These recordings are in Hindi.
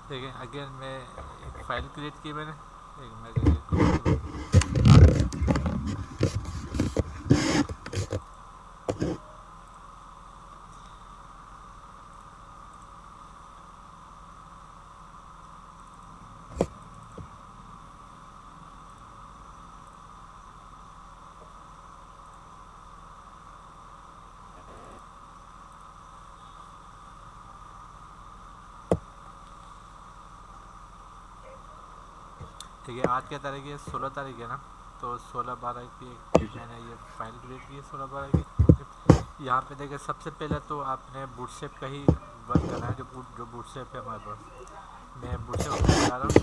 ठीक है, अगेन मैं एक फ़ाइल क्रिएट की मैंने, एक मैं ये कॉपी करूँ। ठीक है, आज क्या तारीख है? 16 तारीख है ना। तो 16/12 की जी जी। मैंने ये फाइल क्रिएट की है, 16/12 की। ओके, यहाँ पे देखिए सबसे पहले तो आपने बूटस्ट्रैप का ही वर्क करना है, जो बूटस्ट्रैप है हमारे पास। मैं बूटस्ट्रैप ओपन करा रहा हूँ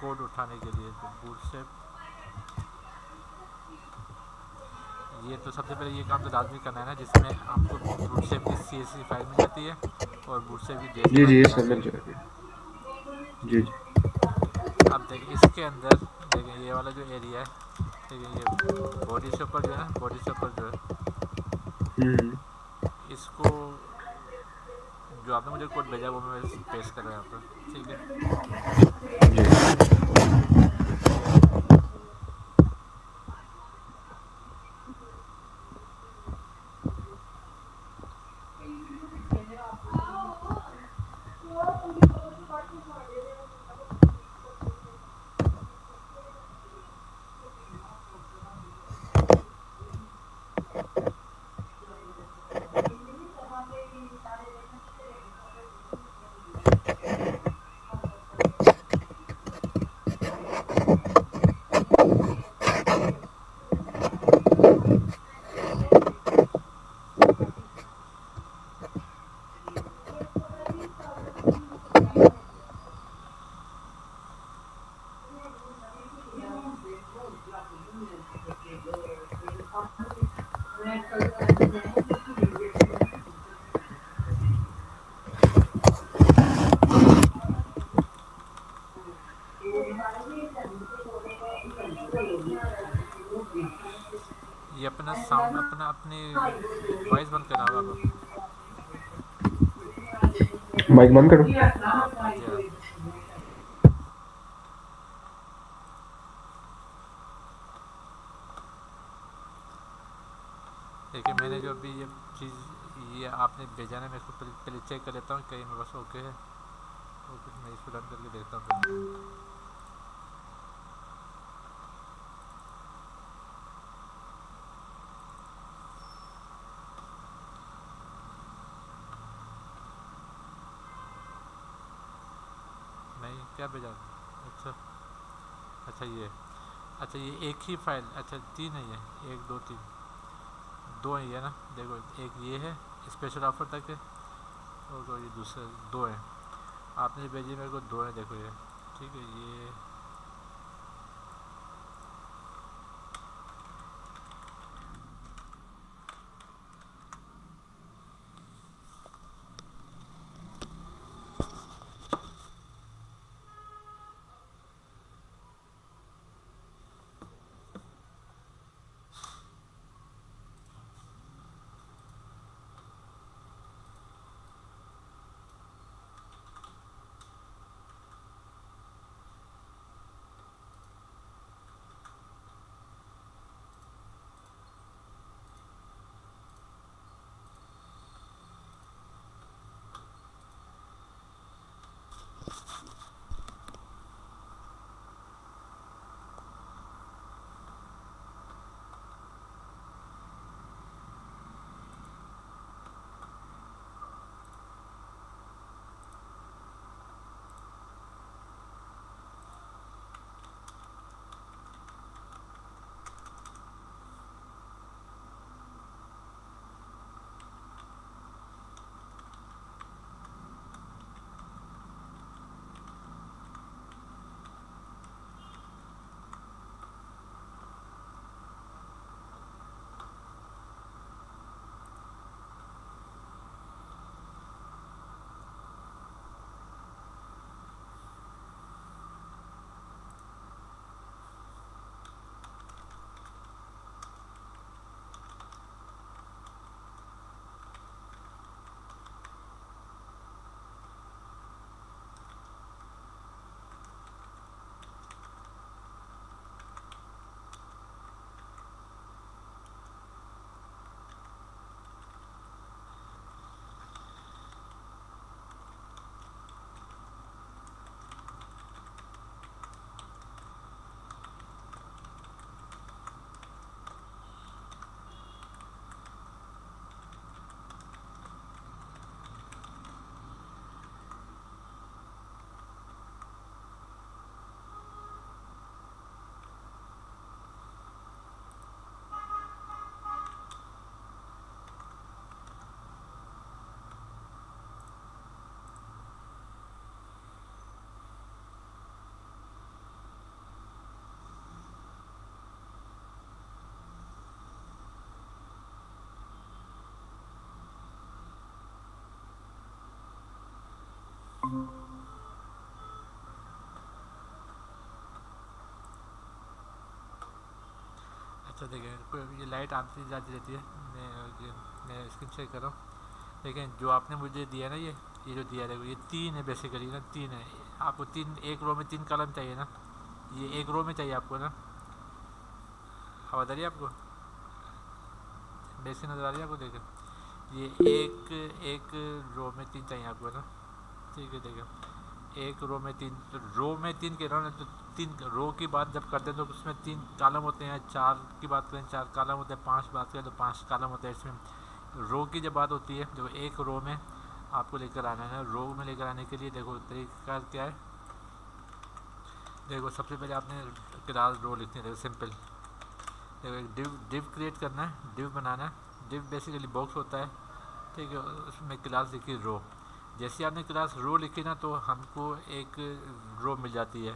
कोड उठाने के लिए। तो बूटस्ट्रैप, ये तो सबसे पहले ये काम तो लाजमी करना है ना, जिसमें आपको बूटस्ट्रैप की CSV फाइल मिल जाती है और बूटस्ट्रैप की DSL जी फाइल जी, ये मिल सब जाती मिल है। जाएगी। जी जी। अब देखिए इसके अंदर, देखिए ये वाला जो एरिया है, देखिए ये बॉडी से ऊपर जो है ना, बॉडी से ऊपर जो है, हम्म। इसको जो आपने मुझे कोड भेजा वो मैं पेस्ट कर रहा हूँ यहाँ पर। ठीक है, जी। ये अपना साउंड, अपना अपनी वॉइस बंद करना होगा आपको। माइक बंद करो। हाँ जी हाँ। देखिए मैंने जो अभी ये चीज़, ये आपने भेजा ना, मैं इसको पहले पहले चेक कर लेता हूँ कहीं मेरे पास ओके है। ओके, मैं इसको रन करके देखता हूँ पहले। नहीं, क्या भेजा? अच्छा, अच्छा ये, अच्छा ये एक ही फाइल, अच्छा तीन है ये, एक दो तीन, दो है ये ना। देखो एक ये है, स्पेशल ऑफर तक है, और ये दूसरे दो हैं। आपने जो भेजी मेरे को दो है, देखो ये। ठीक है, ये अच्छा देखिए, ये लाइट आती जाती रहती है। मैं स्क्रीन शेयर कर रहा हूँ। लेकिन जो आपने मुझे दिया ना, ये जो दिया है, ये तीन है बेसिकली ना, तीन है। आपको तीन, एक रो में तीन कॉलम चाहिए ना, ये एक रो में चाहिए आपको ना। आवाज़ आ रही है आपको? बेसिक नज़र आ रही है आपको? देखो, ये एक एक रो में तीन चाहिए आपको ना। ठीक है, देखो एक रो में तीन, तो रो में तीन कह रहा हूँ ना, तो तीन रो की बात जब करते हैं तो उसमें तीन कॉलम होते हैं। चार की बात करें, चार कॉलम होते हैं। पांच बात करें तो पांच कॉलम होते हैं। इसमें रो की जब बात होती है, जो एक रो में आपको लेकर आना है ना, रो में लेकर आने के लिए देखो तरीका क्या है। देखो सबसे पहले आपने क्लास रो लिखनी है। देखो सिंपल, देखो एक डिव क्रिएट करना है, डिव बनाना है। डिव बेसिकली बॉक्स होता है, ठीक है। उसमें क्लास लिखी रो। जैसे आपने क्लास रो लिखी ना, तो हमको एक रो मिल जाती है।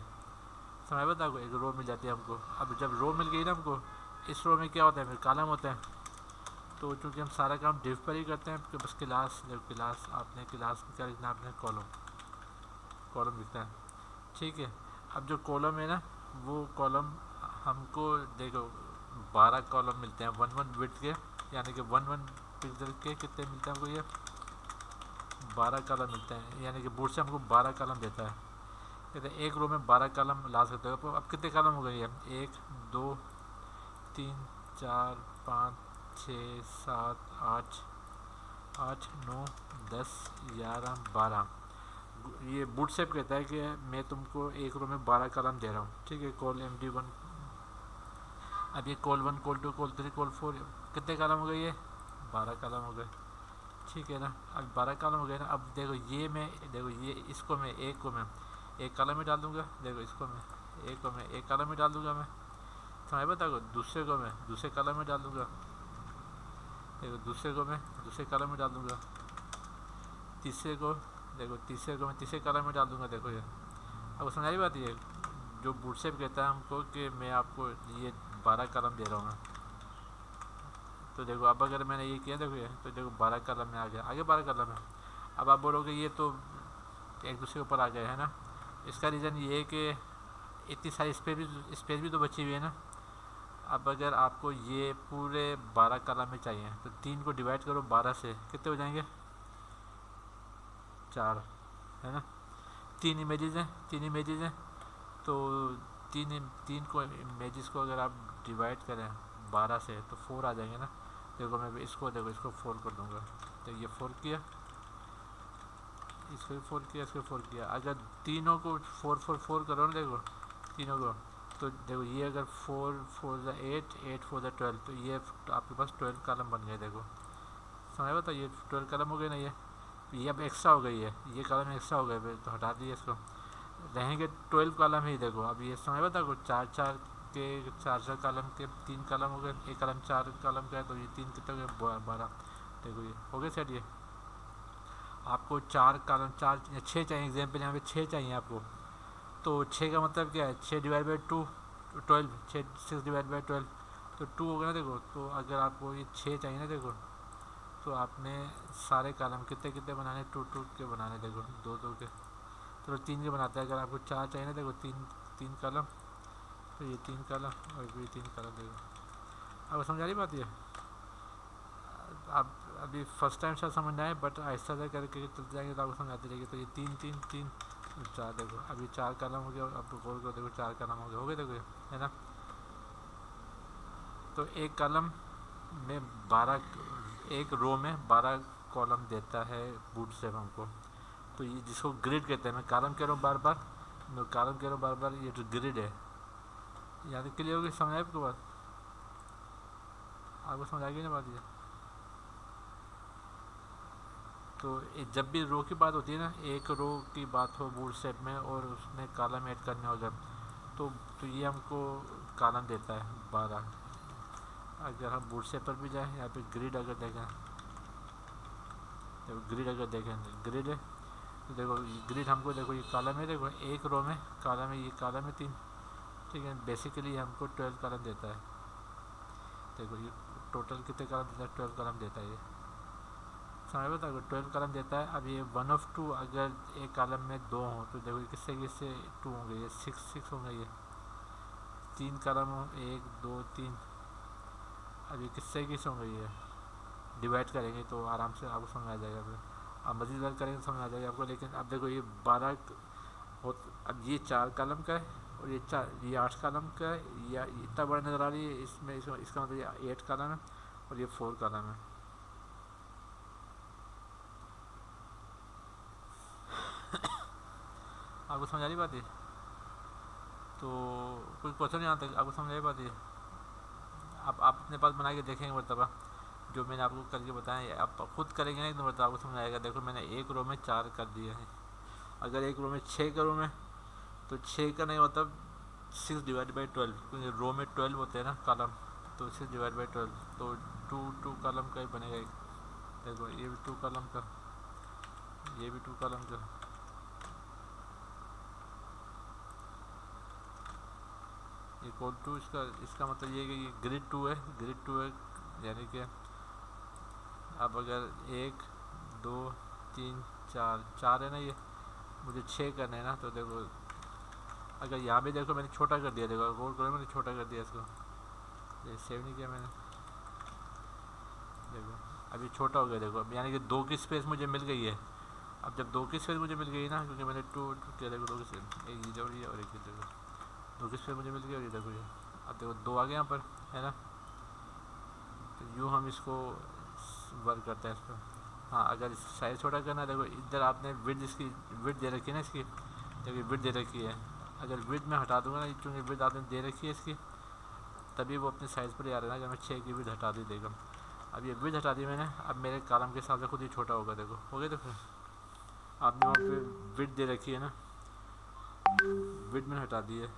समझ बता को, एक रो मिल जाती है हमको। अब जब रो मिल गई ना हमको, इस रो में क्या होता है, फिर कॉलम होता है। तो चूँकि हम सारा काम डिव पर ही करते हैं, तो बस क्लास, जब क्लास आपने क्लास में क्या लिखना है, आपने कॉलम, कॉलम लिखना है। ठीक है। अब जो कॉलम है ना, वो कॉलम हमको देखो 12 कॉलम मिलते हैं, 1 विड्थ के, यानी कि 1 पिक्सल के कितने मिलते हैं हमको, ये 12 कॉलम मिलते हैं। यानी कि बूट से हमको 12 कॉलम देता है। कहते हैं एक रो में 12 कॉलम ला सकते हो। अब कितने कॉलम हो गए हैं? 1 2 3 4 5 6 7 8 8 9 10 11 12। ये बूट सेप कहता है कि मैं तुमको एक रो में 12 कॉलम दे रहा हूँ। ठीक है, कॉल MD1। अब ये कॉल 1 कॉल 2 कॉल 3 कॉल 4, कितने कॉलम हो गए? ये 12 कॉलम हो गए। ठीक है ना, अब 12 कॉलम हो गए ना। अब देखो ये मैं, देखो ये इसको मैं एक को मैं एक कॉलम में डाल दूंगा। देखो इसको मैं एक को मैं एक कॉलम में डाल दूंगा मैं। समझ बताओ, दूसरे को मैं दूसरे कॉलम में डाल दूंगा। देखो दूसरे को मैं दूसरे कॉलम में डाल दूंगा। तीसरे को, देखो तीसरे को मैं तीसरे कॉलम में डाल दूंगा। देखो ये, अब समझ आई बात? ये जो बूटसेप कहता है हमको कि मैं आपको ये 12 कॉलम दे रहा हूँ मैं। तो देखो अब अगर मैंने ये किया, देखो ये, तो देखो 12 कॉलम में आ गया, आगे 12 कॉलम है। अब आप बोलोगे ये तो एक दूसरे के ऊपर आ गए है ना। इसका रीज़न ये है कि इतनी सारी स्पेस भी तो बची हुई है ना। अब अगर आपको ये पूरे 12 कॉलम में चाहिए, तो 3 को डिवाइड करो 12 से, कितने हो जाएंगे? 4, है ना। 3 इमेजेस हैं, 3 इमेजेस हैं। तो तीन तीन को इमेजेस को अगर आप डिवाइड करें 12 से, तो 4 आ जाएंगे ना। देखो मैं इसको, देखो इसको 4 कर दूँगा। तो ये 4 किया, इसको भी 4 किया, इसको 4 किया। अगर तीनों को 4 4 4 करो ना, देखो तीनों को, तो देखो ये अगर 4 4 8 8 4 12, तो ये आपके पास 12 कॉलम बन गए। देखो समझ बताओ, ये 12 कॉलम हो गए ना। ये अब एक्स्ट्रा हो गई है, ये कॉलम एक्स्ट्रा हो गए, फिर तो हटा दिए इसको, रहेंगे 12 कॉलम ही। देखो अब ये समझ बताओ, चार चार के चार कॉलम के 3 कॉलम हो गए, एक कॉलम 4 कॉलम का है, तो ये 3 कितने हो गए? 12। देखो ये हो गए सेट। ये आपको 4 कॉलम, 4 6 चाहिए, एग्जाम्पल यहाँ पे 6 चाहिए आपको। तो 6 का मतलब क्या है? 6 डिवाइड बाई 2 12, 6 डिवाइड बाई 12, तो 2 हो गया ना। देखो तो अगर आपको ये 6 चाहिए ना, देखो तो आपने सारे कॉलम कितने कितने बनाने? 2 2 के बनाने। देखो 2 2 के, तो 3 के बनाते हैं। अगर आपको 4 चाहिए ना, देखो 3 3 कॉलम, तो ये 3 कॉलम और ये 3 कॉलम। देखो अब समझ आ रही बात? ये आप अभी फर्स्ट टाइम शायद समझ आए, बट आहिस्ता आहिस्ता करके चलते जाएंगे तो आपको समझ आती रहेगी। तो ये 3 3 3 4, देखो अभी 4 कॉलम हो गया। अब गौर करो, देखो 4 कॉलम हो गए देखो, है ना। तो एक कॉलम में 12, एक रो में 12 कॉलम देता है बूटस्ट्रैप हमको। तो ये जिसको ग्रिड कहते हैं, मैं कॉलम कह रहा हूँ बार बार, मैं कॉलम कह रहा हूँ बार बार, ये जो ग्रिड है, यानी क्लियर होगी? समझ आए आपको बात? आपको समझ आ गई ना बात? ये तो जब भी रो की बात होती है ना, एक रो की बात हो बूटस्ट्रैप में और उसमें कॉलम ऐड करने हो जब, तो ये हमको कॉलम देता है 12। अगर हम बूटस्ट्रैप पर भी जाएँ, यहाँ पे ग्रिड अगर देखें, देखो ग्रिड अगर देखें, ग्रिड है, तो देखो ग्रिड हमको, देखो ये कॉलम है, देखो एक रो में कॉलम है, ये कॉलम है 3। ठीक है, बेसिकली हमको 12 कॉलम देता है। देखो ये टोटल कितने कॉलम देता है? 12 कॉलम देता है ये। समझ में? तो 12 कॉलम देता है। अब ये 1 of 2 अगर एक कॉलम में 2 हो तो देखो किससे किससे 2 होंगे, ये 6 होंगे, ये 3 कॉलम हो, 1 2 3। अब ये किससे किस होंगे, ये डिवाइड करेंगे तो आराम से आपको समझ आ जाएगा। फिर अब मजीद वर्क करेंगे तो समझ आ जाएगा आपको। लेकिन अब देखो ये 12 हो, अब ये 4 कॉलम का है और ये 8 कॉलम का है, या इतना बड़ा नज़र आ रही है इसमें, इसका मतलब ये 8 कॉलम है और ये 4 कॉलम है। आपको समझ आ रही बात है? तो कोई क्वेश्चन नहीं आता आपको समझ आ रही बात है? आप अपने पास बना के देखेंगे मरतबा, जो मैंने आपको करके बताया आप खुद करेंगे ना तो मतलब आपको समझ आएगा। देखो मैंने एक रो में 4 कर दिया है, अगर एक रो में 6 करूँ मैं तो 6 का नहीं मतलब 6/12, क्योंकि रो में 12 होते हैं ना कॉलम, तो 6/12 तो 2 कॉलम का ही बनेगा एक। देखो ये भी 2 कॉलम का, ये भी 2 कॉलम का, इक्वल टू इसका मतलब ये कि ये ग्रिड 2 है, ग्रिड 2 है, यानी कि अब अगर 1 2 3 4 है ना, ये मुझे 6 करना है ना, तो देखो अगर यहाँ भी देखो मैंने छोटा कर दिया, देखो गौर करो मैंने छोटा कर दिया इसको, ये सेव नहीं किया मैंने, देखो अभी छोटा हो गया। देखो अब यानी कि 2 की स्पेस मुझे मिल गई है। अब जब 2 की स्पेस मुझे मिल गई ना, क्योंकि मैंने 2 किया, देखो 2 की स्पेस, एक ये और ये और एक देखो 2 की स्पेस मुझे मिल गई और ये देखो ये, अब देखो 2 आ गए यहाँ पर, है ना। तो यूँ हम इसको वर्क करते हैं इस पर। हाँ अगर साइज़ छोटा करना है, देखो इधर आपने विड्थ, इसकी विड्थ दे रखी है ना, इसकी देखिए विड्थ दे रखी है। अगर विड्थ में हटा दूंगा ना, चूँकि विड्थ आपने दे रखी है इसकी, तभी वो अपने साइज़ पर ही आ रहा है ना। अगर मैं 6 की विड्थ हटा दी, देखो अब ये विड्थ हटा दी मैंने, अब मेरे कॉलम के हिसाब से खुद ही छोटा होगा। देखो हो गया, देखो आपने वहाँ पे विड्थ दे रखी है ना, विड्थ मैंने हटा दी है।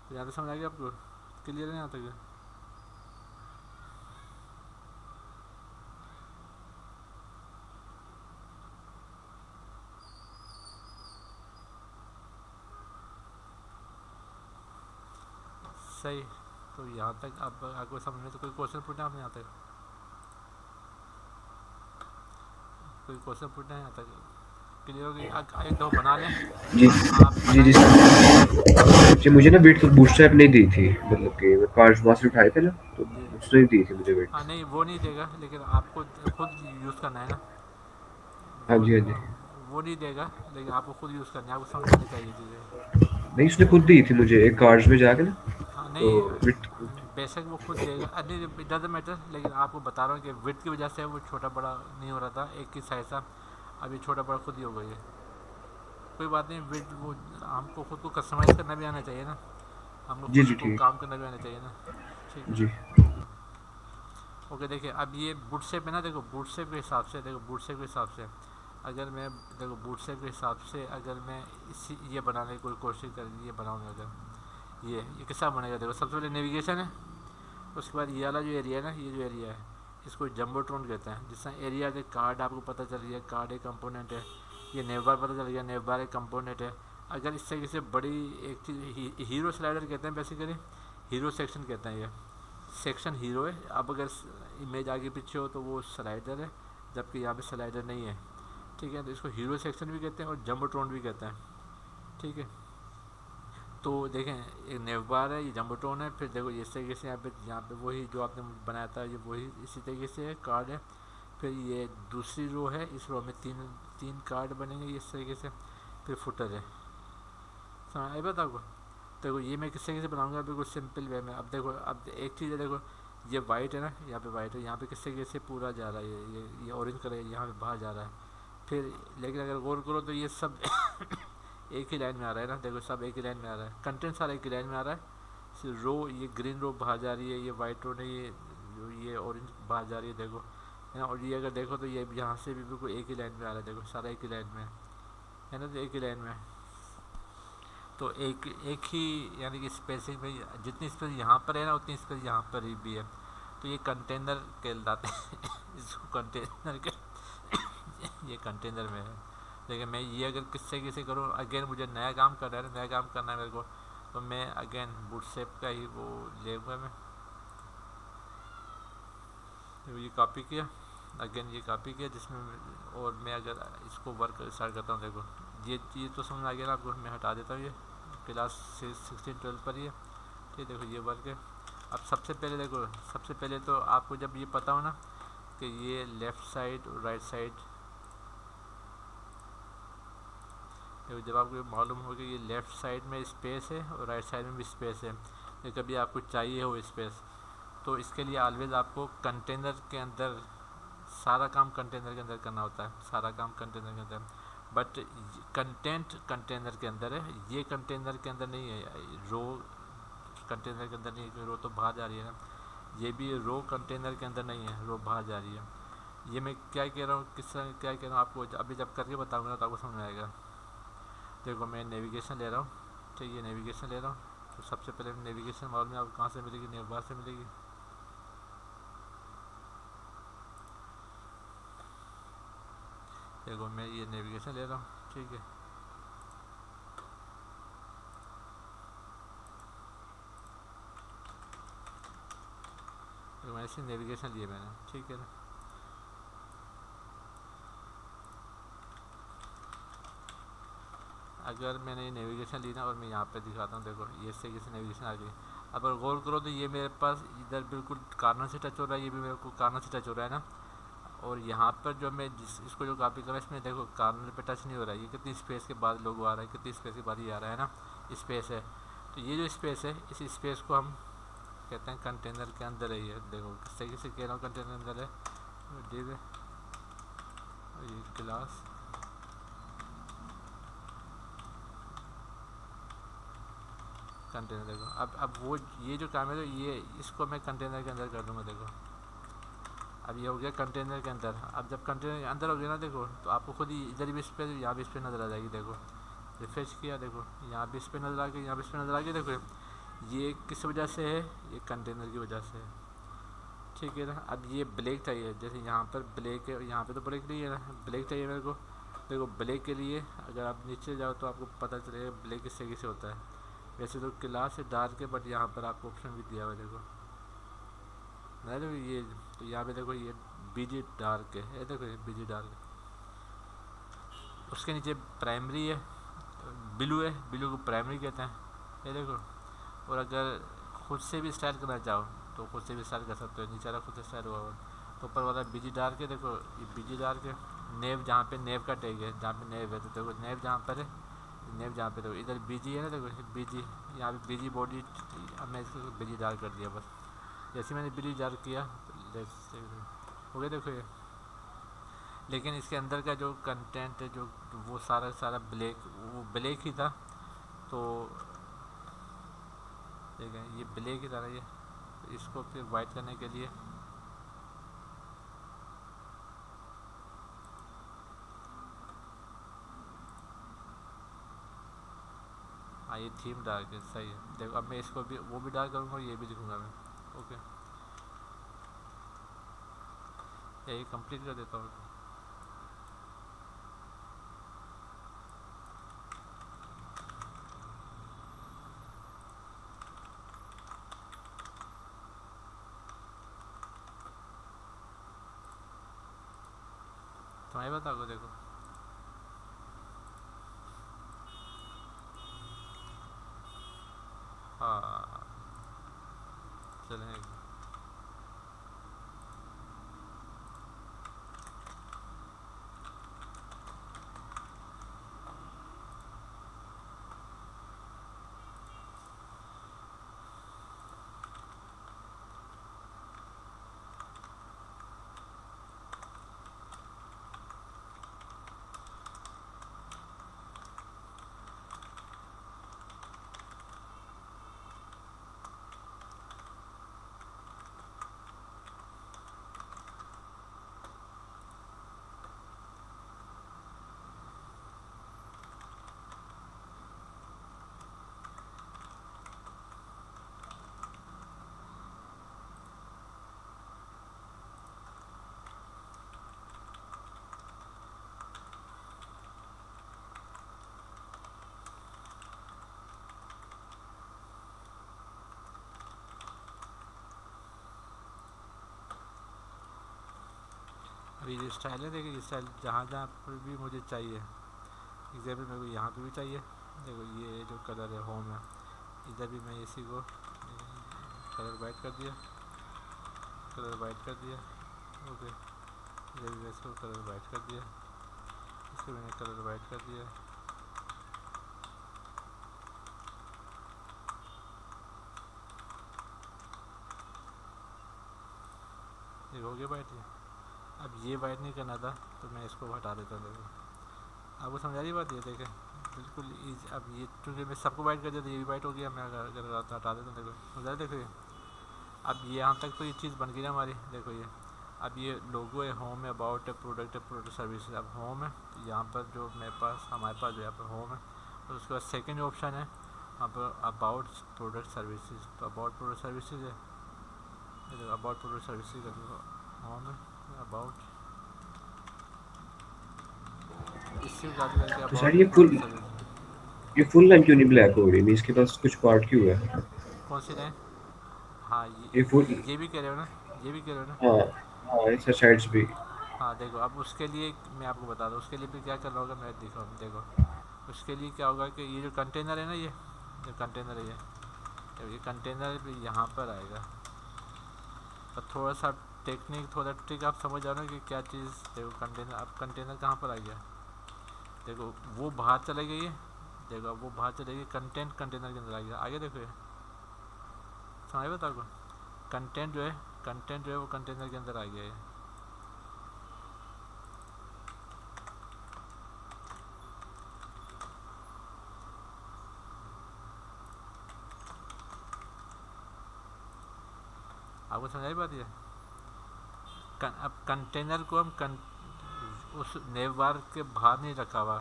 तो यहाँ तक समझ आ गया आपको? क्लियर है यहाँ तक? सही। तो यहाँ तक अब आपको समझ में, तो कोई क्वेश्चन पूछना आपने यहाँ तक? कोई क्वेश्चन पूछना है यहाँ तक? क्लियर हो गई? एक दो बना लें। जी आप जी जी बनाएं। जी, मुझे ना वेट बूटस्ट्रैप नहीं दी थी, मतलब कि मैं कार्ड्स वहाँ से उठाए थे ना, तो जी उसने दी थी मुझे हाँ, वेट्स। नहीं वो नहीं देगा, लेकिन आपको खुद यूज़ करना है ना। हाँ वो जी हाँ जी, वो नहीं देगा, लेकिन आपको खुद यूज़ करनी है, आपको समझ आनी चाहिए चीज़ें। नहीं उसने खुद दी थी मुझे एक कार्ड्स में जाके ना, हाँ तो नहीं, विथ बेशक वो खुद देगा, नहीं इट डजेंट मैटर, लेकिन आपको बता रहा हूँ कि विड्थ की वजह से वो छोटा बड़ा नहीं हो रहा था, एक ही साइज़ था, अभी छोटा बड़ा खुद ही हो गई है। कोई बात नहीं, विड्थ वो हमको खुद को कस्टमाइज़ करना भी आना चाहिए ना, हमको जी खुद जी को ठीक, काम करना भी आना चाहिए ना। ठीक है, जी ओके। ओके देखिए अब ये बूट शेप है ना, देखो बूट शेप के हिसाब से, देखो बूट शेप के हिसाब से अगर मैं, देखो बूट शेप के हिसाब से अगर मैं इसी ये बनाने की कोई कोशिश कर, ये बनाऊँगा अगर ये कैसा बनेगा। देखो सबसे पहले नेविगेशन है, उसके बाद ये वाला जो एरिया है ना, ये जो एरिया है इसको जम्बोट्रॉन कहते हैं। जिस तरह एरिया के कार्ड आपको पता चल गया, कार्ड एक कंपोनेंट है, ये नेवबार पता चल गया, नेवबार एक कंपोनेंट है। अगर इस तरीके से बड़ी एक चीज़ हीरो स्लाइडर कहते हैं बेसिकली, हीरो सेक्शन कहते हैं, ये सेक्शन हीरो है। अब अगर इमेज आगे पीछे हो तो वो स्लाइडर है, जबकि यहाँ पे स्लाइडर नहीं है। ठीक है, तो इसको हीरो सेक्शन भी कहते हैं और जम्बोट्रॉन भी कहते हैं। ठीक है, तो देखें एक नेवबार है, ये जम्बोट्रॉन है, फिर देखो इस तरीके से यहाँ पे वही जो आपने बनाया था, ये वही इसी तरीके से है कार्ड है। फिर ये दूसरी रो है, इस रो में तीन तीन कार्ड बनेंगे इस तरीके से। फिर फुटर है, समझ आई बात आपको? देखो ये मैं किस तरीके से बनाऊंगा, बिल्कुल सिंपल वे में। अब देखो अब एक चीज़ है, देखो ये वाइट है ना, यहाँ पे वाइट है, यहाँ पे किस तरीके से पूरा जा रहा है, ये ऑरेंज कलर यहाँ पे बाहर जा रहा है। फिर लेकिन अगर गौर करो तो ये सब एक ही लाइन में आ रहा है ना, देखो सब एक ही लाइन में आ रहा है, कंटेंट सारा एक ही लाइन में आ रहा है। सिर्फ रो, ये ग्रीन रो बाहर जा रही है, ये वाइट रो नहीं, ये जो ये ऑरेंज बाहर जा रही है, देखो है ना। और ये अगर देखो तो ये यहाँ से भी बिल्कुल एक ही लाइन में आ रहा है, देखो सारा एक ही लाइन में है ना, तो एक ही लाइन में। तो एक ही यानी कि स्पेसिंग में जितनी स्पेस यहाँ पर है ना, उतनी स्पेस यहाँ पर ही भी है। तो ये कंटेनर कहलाते हैं इसको कंटेनर के ये कंटेनर में है। लेकिन मैं ये अगर किससे किसे करूँ, अगेन मुझे नया काम करना है, नया काम करना है मेरे को, तो मैं अगेन बूटस्ट्रैप का ही वो लेऊँगा मैं। तो ये कॉपी किया, अगेन ये कॉपी किया जिसमें, और मैं अगर इसको वर्क स्टार्ट करता हूँ, देखो ये तो समझ आ गया ना आपको। मैं हटा देता हूँ ये, क्लास 16-12 पर ही है, ठीक। देखो ये वर्क है। अब सबसे पहले देखो, सबसे पहले तो आपको जब ये पता हो ना कि ये लेफ़्ट साइड और राइट साइड, देखो जब आपको मालूम हो कि ये लेफ़्ट साइड में स्पेस है और राइट साइड में भी स्पेस है, ये कभी आपको चाहिए हो स्पेस, तो इसके लिए ऑलवेज आपको कंटेनर के अंदर सारा काम कंटेनर के अंदर करना होता है, सारा काम कंटेनर के अंदर। बट कंटेंट कंटेनर के अंदर है, ये कंटेनर के अंदर नहीं है, रो कंटेनर के अंदर नहीं है, रो तो बाहर जा रही है ना। ये भी रो कंटेनर के अंदर नहीं है, रो बाहर जा रही है। ये मैं क्या कह रहा हूँ, किस तरह क्या कह रहा हूँ आपको अभी जब करके बताऊँगा तो आपको समझ में आएगा। देखो मैं नेविगेशन ले रहा हूँ, ठीक। ये नेविगेशन ले रहा हूँ, तो सबसे पहले नेविगेशन मालूम है आपको कहाँ से मिलेगी, नेव बार से मिलेगी। देखो मैं ये नेविगेशन ले रहा हूँ, ठीक है। तो ऐसे नेविगेशन लिए मैंने, ठीक है ना। अगर मैंने ये नेविगेशन ली ना और मैं यहाँ पे दिखाता हूँ, देखो ये से कैसे नेविगेशन आ गई। अब अगर गौर करो तो ये मेरे पास इधर बिल्कुल कार्नर से टच हो रहा है, ये भी मेरे को कार्नर से टच हो रहा है ना। और यहाँ पर जो मैं इसको जो कॉपी कर रहा है, इसमें देखो कार्नर पे टच नहीं हो रहा है। ये कितनी स्पेस के बाद लोगो आ रहा है, कितनी स्पेस के बाद ये आ रहा है ना, स्पेस है। तो ये जो स्पेस है, इस स्पेस को हम कहते हैं कंटेनर के अंदर है। ये देखो किस तरीके से कह रहा हूँ, कंटेनर के अंदर है डिव, ये क्लास कंटेनर। देखो अब वो ये जो काम है, तो ये इसको मैं कंटेनर के अंदर कर दूँगा। देखो अब ये हो गया कंटेनर के अंदर। अब जब कंटेनर के अंदर हो गया ना, देखो तो आपको खुद ही इधर भी स्पेस, यहाँ भी स्पेस नज़र आ जाएगी। देखो रिफ्रेश किया, देखो यहाँ भी स्पेस नज़र आ गई, यहाँ भी स्पेस नज़र आ गई। देखो ये किस वजह से है, ये कंटेनर की वजह से है, ठीक है ना। अब ये ब्लैक चाहिए, जैसे यहाँ पर ब्लैक है, यहाँ पे तो ब्लैक नहीं है ना, ब्लैक चाहिए मेरे को। देखो ब्लैक के लिए अगर आप नीचे जाओ तो आपको पता चलेगा ब्लैक किस तरीके से होता है। वैसे तो क्लास है डार्क है, बट यहाँ पर आपको ऑप्शन भी दिया हुआ है, देखो ना। देखो ये तो यहाँ पे देखो ये बीजी डार्क है, ये देखो ये बीजी डार्क। उसके नीचे प्राइमरी है, ब्लू है, ब्लू को प्राइमरी कहते हैं, ये देखो। और अगर खुद से भी स्टाइल करना चाहो तो खुद से भी स्टाइल कर सकते हो, नीचे वाला खुद से स्टाइल हुआ हुआ। तो ऊपर वाला बीजी डार्क है, देखो ये बीजी डार्क है। नेव जहाँ पे नेव का टैग है, जहाँ पे नेव है, तो देखो नेव जहाँ पर है, नेव जहाँ पे, देखो इधर बीजी है ना, देखो बीजी, यहाँ पे बीजी बॉडी। अब मैं इसको बीजी डार्क कर दिया बस। जैसे मैंने बीजी डार्क किया तो हो गया, देखो ये। लेकिन इसके अंदर का जो कंटेंट है, जो वो सारा सारा ब्लैक, वो ब्लैक ही था। तो देखें ये ब्लैक ही था ना ये, इसको फिर वाइट करने के लिए हाँ ये थीम डार्क है, सही है। देखो अब मैं इसको भी, वो भी डार्क करूँगा, ये भी लिखूँगा मैं। ओके यही कंप्लीट कर देता हूँ। तुम्हारी बात आपको देखो, हाँ चलें। अभी ये स्टाइल है, देखिए ये स्टाइल जहाँ जहाँ पर भी मुझे चाहिए, एग्जाम्पल मेरे को यहाँ पे भी चाहिए। देखो ये जो कलर है होम है, इधर भी मैं इसी को कलर वाइट कर दिया, कलर वाइट कर दिया। ओके, इधर भी इसको कलर वाइट कर दिया, इसको मैंने कलर वाइट कर दिया। ये हो गया वाइट। ये अब ये वाइट नहीं करना था तो मैं इसको हटा देता हूँ। देखो आपको समझ आ रही बात? ये देखें बिल्कुल ईजी। अब ये चूँकि मैं सबको वाइट कर दिया तो ये भी वाइट हो गया, मैं अगर हटा देता हूँ। देखो समझ आ रही? देखो ये अब ये यहाँ तक तो ये चीज़ बन गई ना हमारी। देखो ये अब ये लोगो है, होम है, अबाउट है, प्रोडक्ट है, प्रोडक्ट सर्विस है। अब होम है तो यहाँ पर जो मेरे पास हमारे पास जो यहाँ पर होम है, और उसके बाद सेकेंड ऑप्शन है वहाँ पर अबाउट प्रोडक्ट सर्विसेज। तो अबाउट प्रोडक्ट सर्विसेज है, अबाउट प्रोडक्ट सर्विसेज होम है, अबाउट इससे ज़्यादा करके तो सर अबाउट प्रोडक्ट सर्विस। ये फुल लाइन क्यों नहीं ब्लैक हो रही? इसके पास कुछ पार्ट क्यों है? कौन सी लाइन? हाँ ये फुल, ये भी कह रहे हो ना, ये भी कह रहे हो ना। हाँ हाँ, इसका साइड्स भी। हाँ देखो अब उसके लिए मैं आपको बता दूँ, उसके लिए भी क्या करना होगा। मैं दिखाऊँ, देखो उसके लिए क्या होगा कि ये जो कंटेनर है ना, ये जो कंटेनर है, ये कंटेनर भी यहाँ पर आएगा। और थोड़ा सा टेक्निक, थोड़ा ट्रिक आप समझ जाओ ना कि क्या चीज़। देखो कंटेनर, अब कंटेनर कहाँ पर आ गया, देखो वो बाहर चले गई है। देखो अब वो बाहर चले गई, कंटेंट कंटेनर के अंदर आ गया। आगे देखो ये समझ बता को, कंटेंट जो है, कंटेंट जो है वो कंटेनर के अंदर आ गया है। आपको समझाई बात ये? अब कंटेनर को हम उस नेव बार के बाहर नहीं रखा हुआ,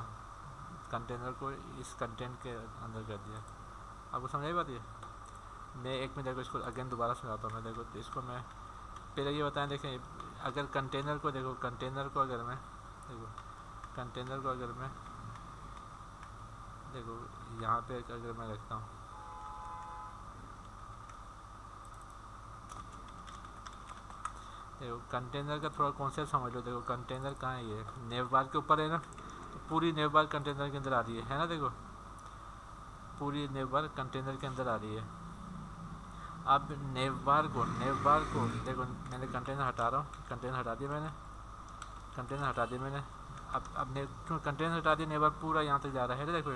कंटेनर को इस कंटेंट के अंदर कर दिया। आपको समझाई बात ये? मैं एक मिनट देखो इसको अगेन दोबारा समझाता हूँ मैं। देखो तो इसको मैं पहले ये बताएं, देखें अगर कंटेनर को, देखो कंटेनर को अगर मैं, देखो कंटेनर को अगर मैं, देखो यहाँ पे अगर मैं रखता हूँ, देखो कंटेनर का थोड़ा कॉन्सेप्ट समझ लो। देखो कंटेनर कहाँ है, ये नेव बार के ऊपर है ना, तो पूरी नेव बार कंटेनर के अंदर आ रही है ना। देखो पूरी नेव बार कंटेनर के अंदर आ रही है। अब नेव बार को देखो मैंने कंटेनर हटा रहा हूँ, कंटेनर हटा दिया मैंने, कंटेनर हटा दिया मैंने। अब कंटेनर हटा दिया, नेव बार पूरा यहाँ तक जा रहा है ना, देखो।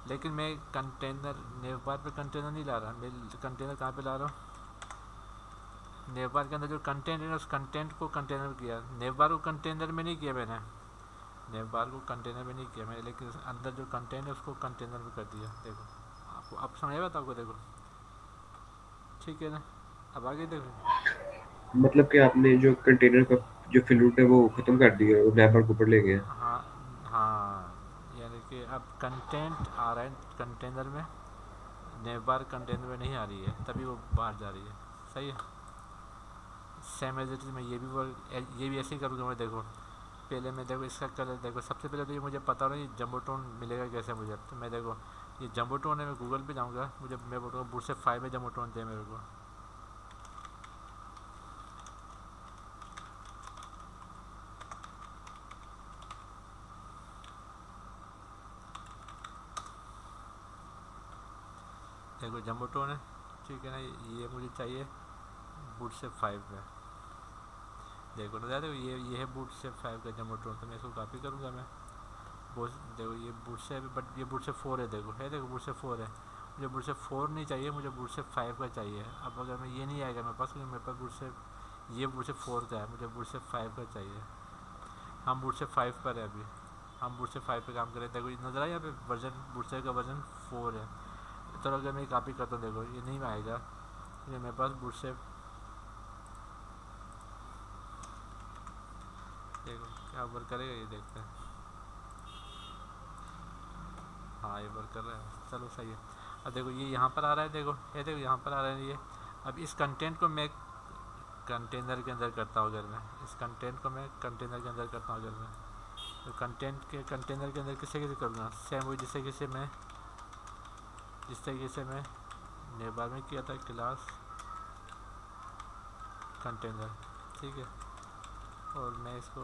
लेकिन मैं कंटेनर नेव बार पे कंटेनर नहीं ला रहा, मैं कंटेनर कहाँ पे ला रहा हूँ, नेव बार के अंदर जो कंटेंट है ना, उस कंटेंट को कंटेनर में किया। नेव बार को कंटेनर में नहीं किया मैंने, नेव बार को कंटेनर में नहीं किया मैंने, लेकिन अंदर जो कंटेंट है उसको कंटेनर में कर दिया। देखो आपको अब समझ आता आपको? देखो ठीक है ना। अब आगे देखो, मतलब कि आपने जो कंटेनर का जो फिलूट है वो खत्म कर दिया, वो रैपर के ऊपर ले गया। हाँ हाँ, यानी कि अब कंटेंट आ रहा है कंटेनर में, नेव बार कंटेनर में नहीं आ रही है, तभी वो बाहर जा रही है। सही है, सेम एज इट इज मैं ये भी ऐसे ही करूँगा मैं। देखो पहले मैं, देखो इसका कलर, देखो सबसे पहले तो ये मुझे पता नहीं जम्बो टोन मिलेगा कैसे मुझे। तो मैं देखो ये जम्बो टोन है, मैं गूगल पे जाऊँगा, मुझे मैं बोलूँगा बुट से 5 में जम्बो टोन दे मेरे को। देखो जम्बो टोन है, ठीक है ना, ये मुझे चाहिए बूट से 5 में। देखो ना, देखो ये है बूट से 5 का जम्बो टोन, तो मैं इसको कॉपी करूँगा मैं। बहुत देखो ये बूट से, बट ये बूट से 4 है। देखो है, देखो बूट से 4 है, मुझे बूट से 4 नहीं चाहिए, मुझे बूट से 5 का चाहिए। अब अगर मैं ये नहीं आएगा मेरे पास, क्योंकि मेरे पास बूट से, ये बूट से 4 का है, मुझे बूट से 5 का चाहिए। हम बूट से 5 पर है अभी, हम बूट से 5 पे काम करें। देखो नजर आया यहाँ पे वर्जन, बूट से का वर्जन 4 है। तो अगर मैं कॉपी करता हूँ, देखो ये नहीं आएगा क्योंकि मेरे पास बूट से, देखो क्या वर्क करेगा ये, देखते हैं। हाँ ये वर्क कर रहा है, चलो सही है। अब देखो ये यहाँ पर आ रहा है, देखो ये, देखो यहाँ पर आ रहा है ये। अब इस कंटेंट को मैं कंटेनर के अंदर करता हूँ, अगर मैं इस कंटेंट को मैं कंटेनर के अंदर करता हूँ, अगर मैं तो कंटेंट के कंटेनर के अंदर किसे किसे करूँगा, सेम वही जिस तरीके से मैं नेबार में किया था, क्लास कंटेनर। ठीक है, और मैं इसको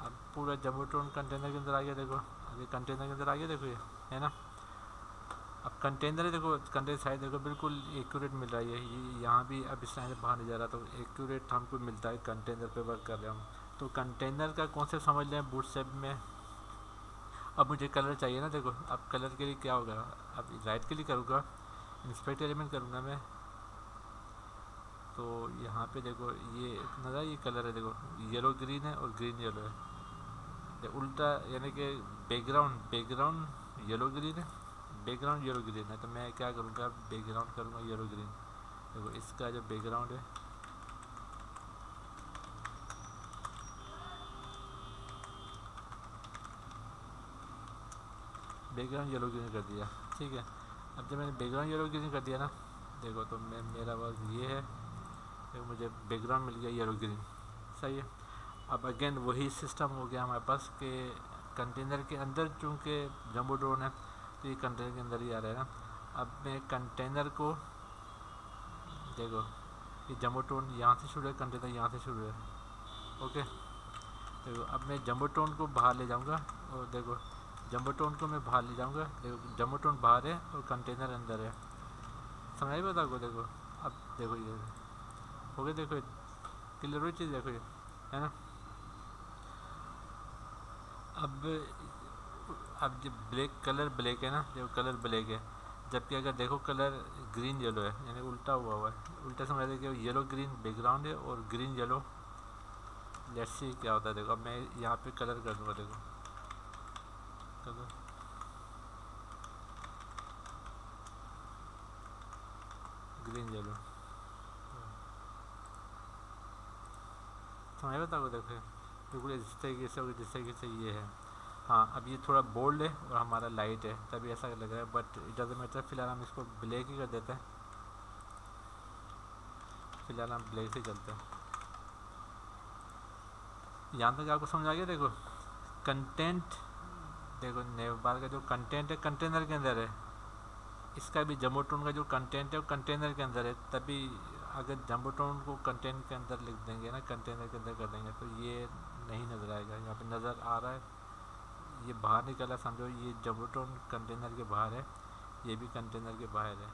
अब पूरा जम्बोट्रोन कंटेनर के अंदर आ गया। देखो अब ये कंटेनर के अंदर आ गया, देखो ये है ना। अब कंटेनर देखो, कंटेनर साइज देखो बिल्कुल एक्यूरेट मिल रहा है। ये यहाँ भी अब इस तरह से बाहर नहीं जा रहा, तो एक्यूरेट हमको मिलता है कंटेनर पे वर्क कर रहे हैं हम। तो कंटेनर का कॉन्सेप्ट समझ लें बूटस्ट्रैप में। अब मुझे कलर चाहिए ना, देखो अब कलर के लिए क्या होगा, अब राइट क्लिक करूँगा, इंस्पेक्ट एलिमेंट करूँगा मैं, तो यहाँ पे देखो ये नज़र ये कलर है, देखो येलो ग्रीन है और ग्रीन येलो है। उल्टा यानी कि बैकग्राउंड येलो ग्रीन है, बैकग्राउंड येलो ग्रीन है। तो मैं क्या करूँगा, बैकग्राउंड करूँगा येलो ग्रीन। देखो इसका जो बैकग्राउंड है, बैकग्राउंड येलो ग्रीन कर दिया, ठीक है। अब जब मैंने बैकग्राउंड येलो ग्रीन कर दिया ना, देखो तो मैं मेरा वर्क ये है, देखो मुझे बैकग्राउंड मिल गया येलो ग्रीन, सही है। अब अगेन वही सिस्टम हो गया हमारे पास कि कंटेनर के अंदर चूँकि जम्बो ड्रोन है तो ये कंटेनर के अंदर ही आ रहा है ना। अब मैं कंटेनर को देखो, ये जम्बो ड्रोन यहाँ से शुरू है, कंटेनर यहाँ से शुरू है, ओके। देखो अब मैं जम्बो ड्रोन को बाहर ले जाऊँगा, और देखो जम्बो ड्रोन को मैं बाहर ले जाऊँगा, देखो जम्बो ड्रोन बाहर है और कंटेनर अंदर है, समझ बता को। देखो अब देखो ये हो गया, देखो क्लियर हुई चीज़, देखो ये है ना। अब जब ब्लैक कलर ब्लैक है ना, देखो कलर ब्लैक है, जबकि अगर देखो कलर ग्रीन येलो है, यानी उल्टा हुआ है। उल्टा समझ रहे कि येलो ग्रीन बैकग्राउंड है और ग्रीन येलो। लेट्स सी क्या होता है। देखो अब मैं यहाँ पे कलर कर दूँगा, देखो कलर ग्रीन येलो, समझ बता को। देखो बिल्कुल जिस तरीके से होगी, जिस तरीके से ये है। हाँ अब ये थोड़ा बोल्ड है और हमारा लाइट है, तभी ऐसा लग रहा है, बट इट डजंट मैटर। फिलहाल हम इसको ब्लैक ही कर देते हैं, फिलहाल हम ब्लैक से चलते हैं। यहाँ तक आपको समझ आ गया। देखो कंटेंट, देखो नेवबार का जो कंटेंट है कंटेनर के अंदर है, इसका भी जम्बोट्रोन का जो कंटेंट है वो कंटेनर के अंदर है। तभी अगर जम्बोट्रोन को कंटेंट के अंदर लिख देंगे ना, कंटेनर के अंदर कर देंगे, तो ये नहीं नज़र आएगा। यहाँ पे नज़र आ रहा है, ये बाहर निकला, समझो ये जम्बोट्रोन कंटेनर के बाहर है, ये भी कंटेनर के बाहर है।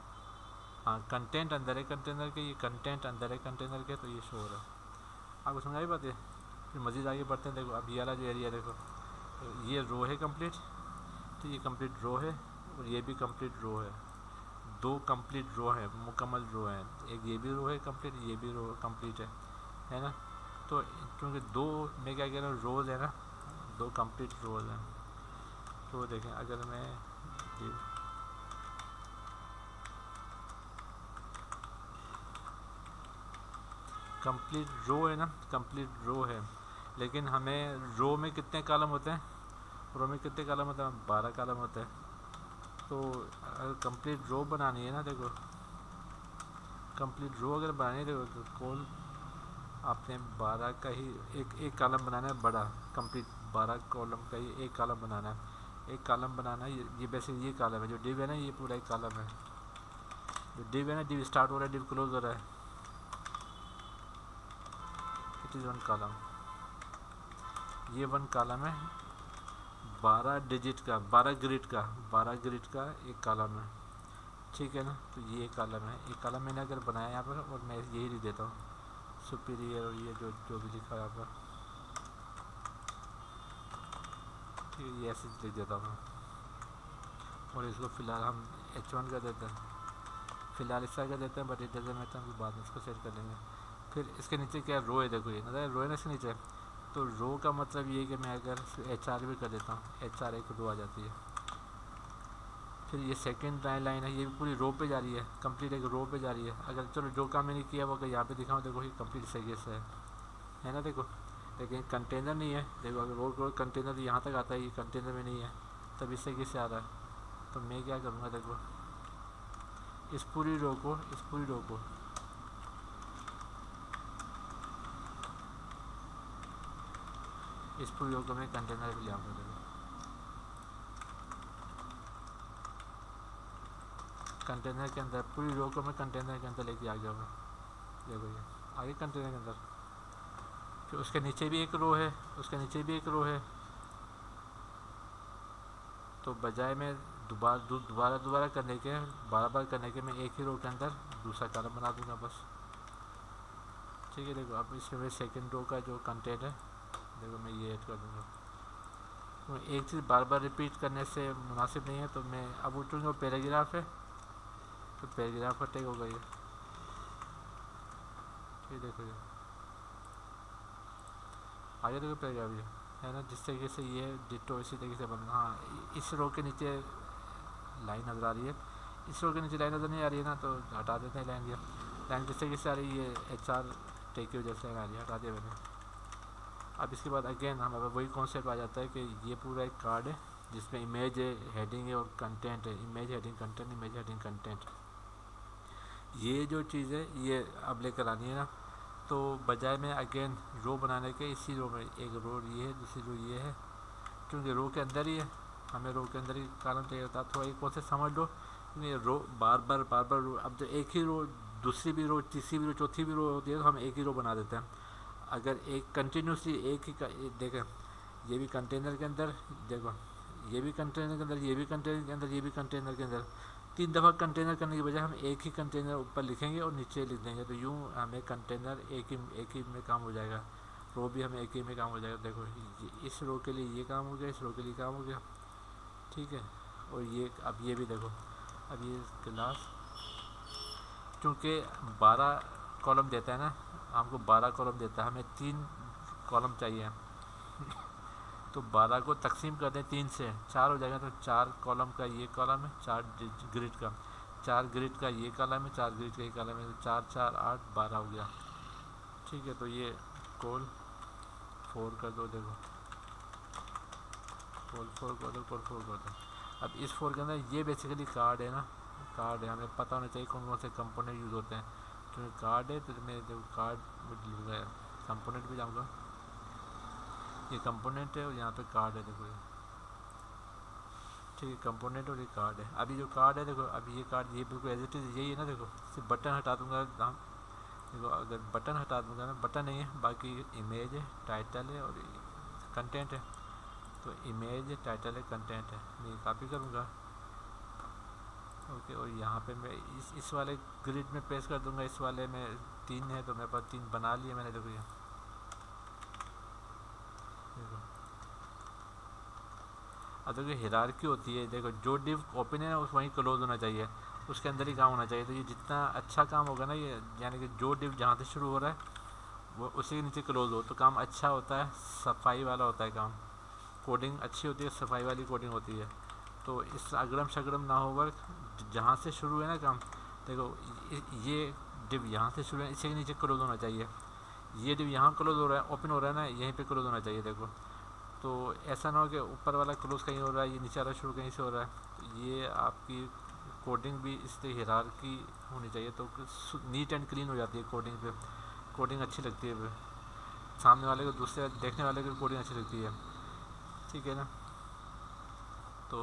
हाँ कंटेंट अंदर है कंटेनर के, ये कंटेंट अंदर है कंटेनर के, तो ये शो हो रहा है। आपको समझ आई बात है। फिर मज़ीद आगे बढ़ते हैं। देखो अब ये वाला जो एरिया देखो, तो ये रो है कंप्लीट, तो ये कंप्लीट रो है, और ये भी कंप्लीट रो है। दो कंप्लीट रो है, मुकम्मल रो है। एक ये भी रो है कंप्लीट, ये भी रो कंप्लीट है ना। तो क्योंकि दो, मैं क्या कह रहा हूँ, रोज़ है ना, दो कंप्लीट रोज़ हैं। तो देखें अगर मैं कंप्लीट रो है ना, कंप्लीट रो है, लेकिन हमें रो में कितने कॉलम होते हैं, रो में कितने कॉलम होते हैं, 12 कॉलम होते हैं। तो अगर कंप्लीट रो बनानी है ना, देखो कंप्लीट रो अगर बनानी है, देखो तो कॉल आपने 12 का ही एक कॉलम बनाना है बड़ा, कंप्लीट 12 कॉलम का ही एक कॉलम बनाना है। एक कॉलम बनाना है, ये वैसे ये कॉलम है, जो डिव है ना ये पूरा एक कॉलम है। जो डिव है ना, डिव स्टार्ट हो रहा है, डिव क्लोज हो रहा है, इट इज़ वन कॉलम। ये वन कॉलम है, 12 डिजिट का, 12 ग्रिड का, 12 ग्रिड का एक कॉलम है, ठीक है ना। तो ये एक कॉलम है, एक कॉलम मैंने अगर बनाया यहाँ पर, और मैं यही लिख देता हूँ सुपीरियर, और ये जो जो भी लिखा है यहाँ पर, ठीक है, ये ऐसे लिख देता हूँ मैं। और इसको फ़िलहाल हम H1 कर देते हैं, फ़िलहाल इसका कर देते हैं, बट इधर से मैं तो हम बाद में इसको सेट कर लेंगे। फिर इसके नीचे क्या रो है, देखो ये नज़र रो है ना इसके नीचे। तो रो का मतलब ये है कि मैं अगर HR भी कर देता हूँ, HR एक रो आ जाती है। फिर ये सेकंड लाइन है, ये भी पूरी रो पे जा रही है, कंप्लीट एक रो पे जा रही है। अगर चलो जो काम मैंने किया वो अगर यहाँ पे दिखाऊँ, देखो ये कंप्लीट सही से है ना। देखो लेकिन कंटेनर नहीं है, देखो अगर वो कंटेनर यहाँ तक आता है, ये कंटेनर में नहीं है, तब इस तरीके से आ रहा है। तो मैं क्या करूँगा, देखो इस पूरी रो को मैं कंटेनर भी ले आऊँगा। देखो कंटेनर के अंदर पूरी रो को मैं कंटेनर के अंदर लेके आ गया मैं, देखो ये आगे कंटेनर के अंदर। फिर उसके नीचे भी एक रो है, उसके नीचे भी एक रो है। तो बजाय में दोबारा करने के, बार बार करने के, मैं एक ही रो के अंदर दूसरा कॉलम बना दूंगा बस। ठीक है, देखो अब इसमें सेकंड रो का जो कंटेंट है, देखो मैं ये ऐड कर दूंगा। तो एक चीज़ बार बार रिपीट करने से मुनासिब नहीं है, तो मैं अब उठूँगा पैराग्राफ है, तो पैराग्राफ का टैग होगा ये। ठीक, देखो ये आगे देखो पैराग्राफ ये है ना, जिस तरीके से ये डिटो इसी तरीके से बनना। हाँ, इस रो के नीचे लाइन नज़र आ रही है, इस रो के नीचे लाइन नज़र नहीं आ रही है ना, तो हटा देते हैं लाइन। ये लाइन किस तरीके से आ रही है, ये HR टैग की वजह से आ रही है, हटा दिया मैंने। अब इसके बाद अगेन हमारा वही कॉन्सेप्ट आ जाता है कि ये पूरा एक कार्ड है जिसमें इमेज है, हेडिंग है और कंटेंट है। Image heading content, image heading content, ये जो चीज़ है ये अब लेकर आनी है ना। तो बजाय में अगेन रो बनाने के, इसी रो में एक रो ये है, दूसरी रो ये है, क्योंकि रो के अंदर ही है, हमें रो के अंदर ही कॉलम चाहिए होता है। थोड़ा एक कॉन्सेप्ट समझ लो, क्योंकि रो बार बार रो, अब जो एक ही रो, दूसरी भी रो, तीसरी भी रो, चौथी भी रो होती है, तो हम एक ही रो बना देते हैं। अगर एक कंटिन्यूसली एक ही देखें, ये भी कंटेनर के अंदर, देखो ये भी कंटेनर के अंदर, ये भी कंटेनर के अंदर, ये भी कंटेनर के अंदर, 3 दफ़ा कंटेनर करने की बजाय हम एक ही कंटेनर ऊपर लिखेंगे और नीचे लिख देंगे, तो यूँ हमें कंटेनर एक ही में काम हो जाएगा, रो भी हमें एक ही में काम हो जाएगा। देखो इस रो के लिए ये काम हो गया, इस रो के लिए काम हो गया, ठीक है। और ये अब ये भी देखो, अब ये क्लास क्योंकि 12 कॉलम देता है ना, हमको 12 कॉलम देता है, हमें 3 कॉलम चाहिए, तो 12 को तकसीम कर दें 3 से, 4 हो जाएगा। तो 4 कॉलम का ये कॉलम है, 4 ग्रिड का, 4 ग्रिड का ये कॉलम है, 4 ग्रिड का ये कॉलम है, तो 4 4 8 12 हो गया। ठीक है, तो ये कोल 4 कर दो, देखो कोल 4 कर दो, कोल 4 कर दो। अब इस 4 के अंदर ये बेसिकली कार्ड है ना, कार्ड है, हमें पता होना चाहिए कौन कौन से कंपोनेंट यूज़ होते हैं, क्योंकि कार्ड है तो मैं देखो कार्ड कंपोनेंट भी जाऊँगा, ये कंपोनेंट है और यहाँ पे कार्ड है, देखो ये ठीक है, कंपोनेंट और ये कार्ड है। अभी जो कार्ड है देखो, अभी ये कार्ड ये बिल्कुल एज इट इज़ यही है ना, देखो सिर्फ बटन हटा दूंगा हम, देखो अगर बटन हटा दूंगा ना, बटन नहीं है, बाकी इमेज है, टाइटल है और कंटेंट है। तो इमेज है, टाइटल है, कंटेंट है, मैं ये कॉपी करूँगा, ओके, और यहाँ पे मैं इस वाले ग्रिड में पेस्ट कर दूंगा, इस वाले में 3 है तो मेरे पास 3 बना लिए मैंने, देखो ये देखो। अब देखो हिरार्की होती है, देखो जो डिव ओपन है ना उस वहीं क्लोज होना चाहिए, उसके अंदर ही काम होना चाहिए। तो ये जितना अच्छा काम होगा ना, ये यानी कि जो डिव जहाँ से शुरू हो रहा है वो उसी के नीचे क्लोज हो, तो काम अच्छा होता है, सफाई वाला होता है काम, कोडिंग अच्छी होती है, सफाई वाली कोडिंग होती है। तो इस अगड़म शगड़म ना हो वर्क, जहाँ से शुरू है ना काम, देखो ये डिव यहाँ से शुरू है, इसी के नीचे क्लोज होना चाहिए, ये डिव यहाँ क्लोज हो रहा है, ओपन हो रहा है ना, यहीं पे क्लोज होना चाहिए, देखो। तो ऐसा ना हो कि ऊपर वाला क्लोज कहीं हो रहा है, ये नीचे वाला शुरू कहीं से हो रहा है, तो ये आपकी कोडिंग भी इससे हिरार्की होनी चाहिए, तो नीट एंड क्लीन हो जाती है कोडिंग पे, कोडिंग अच्छी लगती है, सामने वाले को, दूसरे देखने वाले को कोडिंग अच्छी लगती है, ठीक है ना। तो